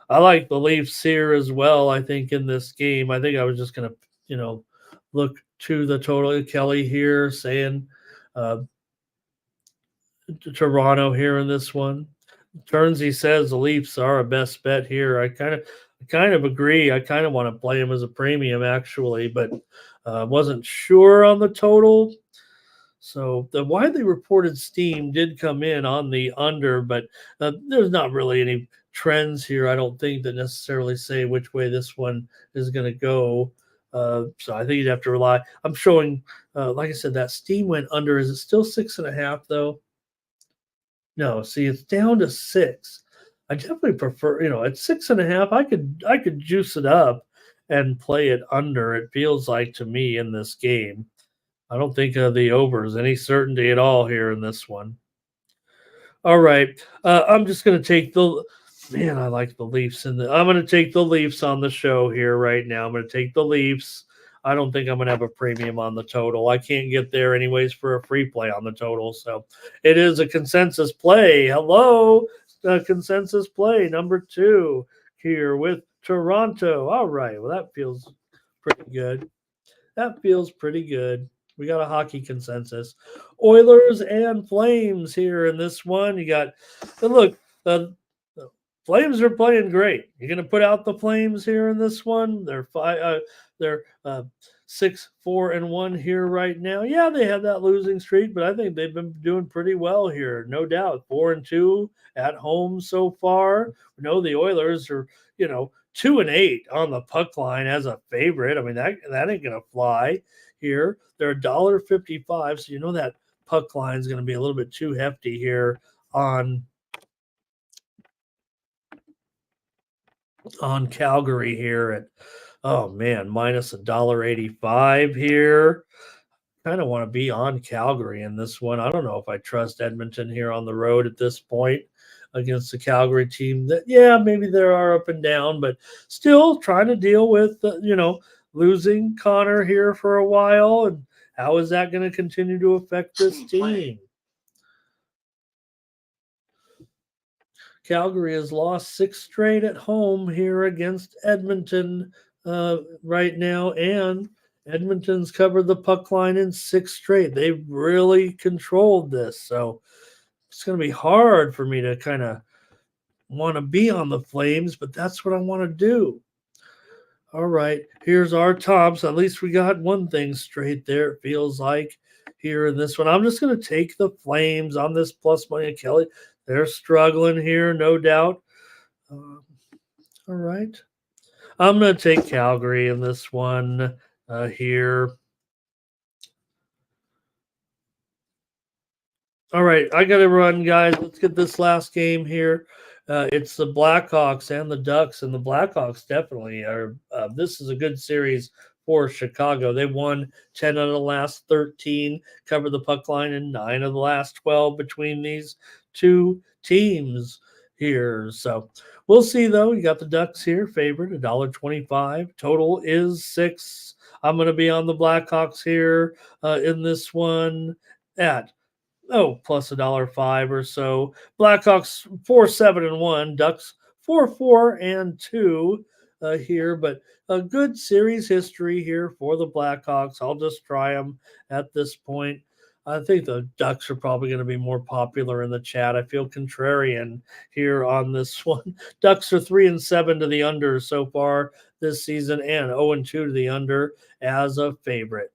I like the Leafs here as well. I think in this game, I think I was just going to, look to the total. Kelly here saying Toronto here in this one. Turnsey says the Leafs are a best bet here. I kind of agree. I kind of want to play them as a premium actually, but wasn't sure on the total. So the widely reported Steam did come in on the under, but there's not really any trends here, I don't think, that necessarily say which way this one is going to go. So I think you'd have to rely. I'm showing, like I said, that Steam went under. Is it still 6.5 though? No, see, it's down to 6. I definitely prefer, at 6.5, I could juice it up and play it under. It feels like to me in this game. I don't think the overs any certainty at all here in this one. All right, I'm just going to take I like the Leafs I'm going to take the Leafs on the show here right now. I'm going to take the Leafs. I don't think I'm going to have a premium on the total. I can't get there anyways for a free play on the total. So it is a consensus play. Hello, consensus play number 2 here with Toronto. All right, well, that feels pretty good. We got a hockey consensus. Oilers and Flames here in this one. You got, look, Flames are playing great. You're going to put out the Flames here in this one. They're 6-4-1 here right now. Yeah, they have that losing streak, but I think they've been doing pretty well here, no doubt. 4-2 at home so far. We know the Oilers are, 2-8 on the puck line as a favorite. I mean, that ain't gonna fly here. They're $1.55, so you know that puck line is going to be a little bit too hefty here on Calgary here at, oh man, minus $1.85 here. Kind of want to be on Calgary in this one. I don't know if I trust Edmonton here on the road at this point against the Calgary team that, yeah, maybe they are up and down, but still trying to deal with, losing Connor here for a while. And how is that going to continue to affect this team? Calgary has lost 6 straight at home here against Edmonton right now, and Edmonton's covered the puck line in 6 straight. They've really controlled this, so it's going to be hard for me to kind of want to be on the Flames, but that's what I want to do. All right, here's our tops. At least we got one thing straight there, it feels like, here in this one. I'm just going to take the Flames on this plus money. Kelly, they're struggling here, no doubt. All right. I'm going to take Calgary in this one here. All right, I got to run, guys. Let's get this last game here. It's the Blackhawks and the Ducks, and the Blackhawks definitely are. This is a good series for Chicago. They won 10 out of the last 13, covered the puck line in 9 of the last 12 between these two teams here. So we'll see, though. You got the Ducks here, favored, $1.25. Total is 6. I'm going to be on the Blackhawks here in this one at plus $1.05 or so. Blackhawks 4-7-1, Ducks 4-4-2 here, but a good series history here for the Blackhawks. I'll just try them at this point. I think the Ducks are probably going to be more popular in the chat. I feel contrarian here on this one. Ducks are 3-7 to the under so far this season, and 0-2 to the under as a favorite.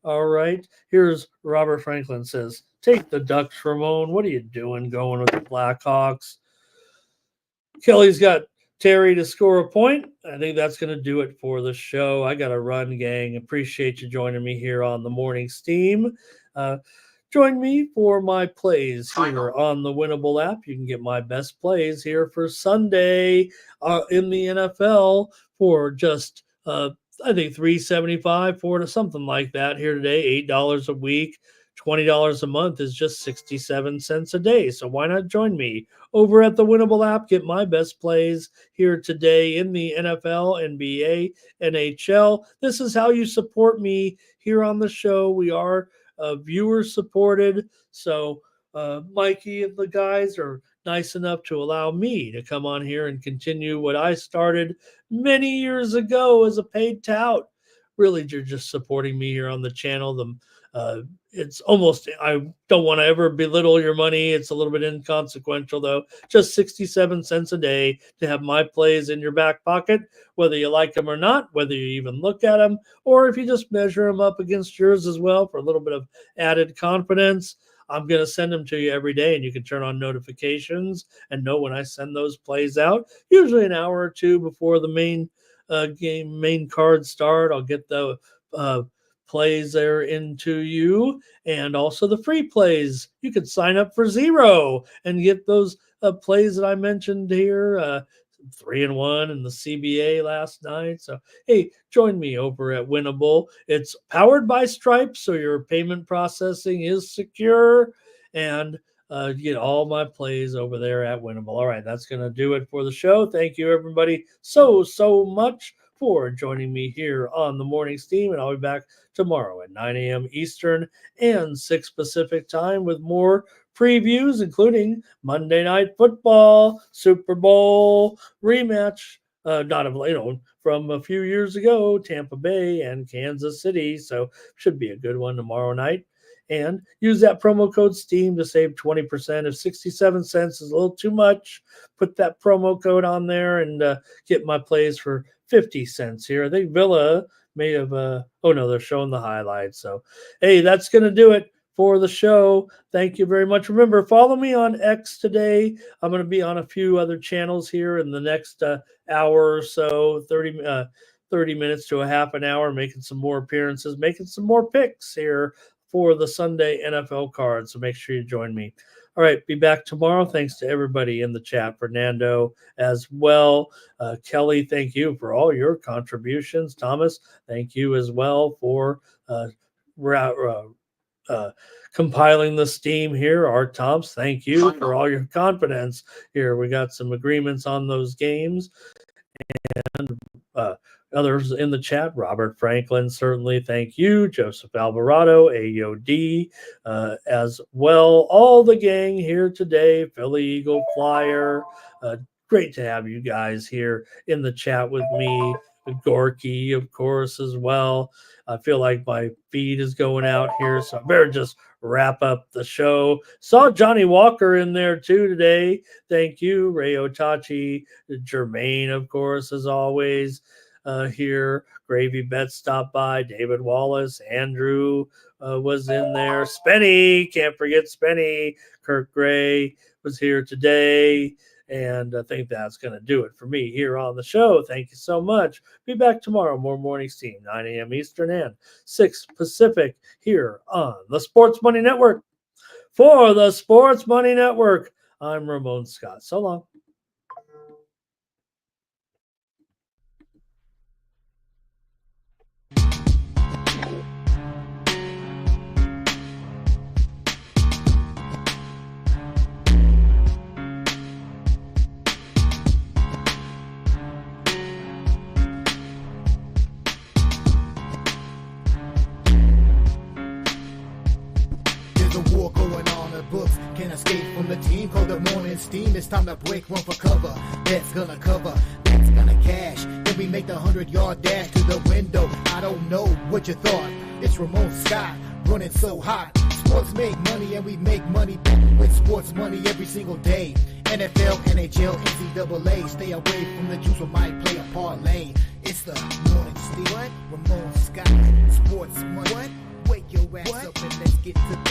All right, here's Robert Franklin says, take the Ducks, Ramon. What are you doing going with the Blackhawks? Kelly's got Terry to score a point. I think that's going to do it for the show. I got to run, gang. Appreciate you joining me here on the morning steam. Join me for my plays here on the Winnable app. You can get my best plays here for Sunday in the NFL for just I think $3.75 for something like that here today. $8 a week, $20 a month is just 67 cents a day. So why not join me over at the Winnable app? Get my best plays here today in the NFL, NBA, NHL. This is how you support me here on the show. We are viewer supported. So Mikey and the guys are nice enough to allow me to come on here and continue what I started many years ago as a paid tout. Really, you're just supporting me here on the channel. It's almost, I don't want to ever belittle your money. It's a little bit inconsequential, though. Just 67 cents a day to have my plays in your back pocket, whether you like them or not, whether you even look at them, or if you just measure them up against yours as well for a little bit of added confidence. I'm going to send them to you every day, and you can turn on notifications and know when I send those plays out, usually an hour or two before the main cards start. I'll get the plays there into you, and also the free plays. You could sign up for $0 and get those plays that I mentioned here. 3-1 in the CBA last night. So, hey, join me over at Winnable. It's powered by Stripe, so your payment processing is secure, and you get all my plays over there at Winnable. All right, that's going to do it for the show. Thank you, everybody, so much for joining me here on the Morning Steam, and I'll be back tomorrow at 9 a.m. Eastern and 6 Pacific time with more previews, including Monday Night Football, Super Bowl rematch, from a few years ago, Tampa Bay and Kansas City. So should be a good one tomorrow night. And use that promo code STEAM to save 20%. If 67 cents is a little too much, put that promo code on there and get my plays for 50 cents here. I think Villa may have, oh no, they're showing the highlights. So, hey, that's going to do it for the show. Thank you very much. Remember, follow me on X today. I'm going to be on a few other channels here in the next hour or so, 30 minutes to a half an hour, making some more appearances, making some more picks here for the Sunday NFL card. So make sure you join me. All right, be back tomorrow. Thanks to everybody in the chat. Fernando as well. Kelly, thank you for all your contributions. Thomas, thank you as well for compiling the steam here. Art Toms, thank you for all your confidence here. We got some agreements on those games. And others in the chat, Robert Franklin, certainly thank you. Joseph Alvarado, AOD as well. All the gang here today, Philly Eagle Flyer. Great to have you guys here in the chat with me. Gorky, of course, as well. I feel like my feed is going out here, so I better just wrap up the show. Saw Johnny Walker in there too today. Thank you. Ray Otachi, Jermaine, of course, as always, here. Gravy Bet stopped by. David Wallace, Andrew was in there. Spenny, can't forget Spenny. Kirk Gray was here today. And I think that's going to do it for me here on the show. Thank you so much. Be back tomorrow. More Morning Steam, 9 a.m. Eastern and 6 Pacific here on the Sports Money Network. For the Sports Money Network, I'm Ramon Scott. So long. Can't escape from the team, call the morning steam. It's time to break, run for cover. That's gonna cover, that's gonna cash. Then we make the 100-yard dash to the window. I don't know what you thought. It's Ramon Scott, running so hot. Sports make money and we make money with sports money every single day. NFL, NHL, NCAA. Stay away from the juice, we might play a parlay. It's the morning steam. What? Ramon Scott, sports money. What? Wake your ass up and let's get to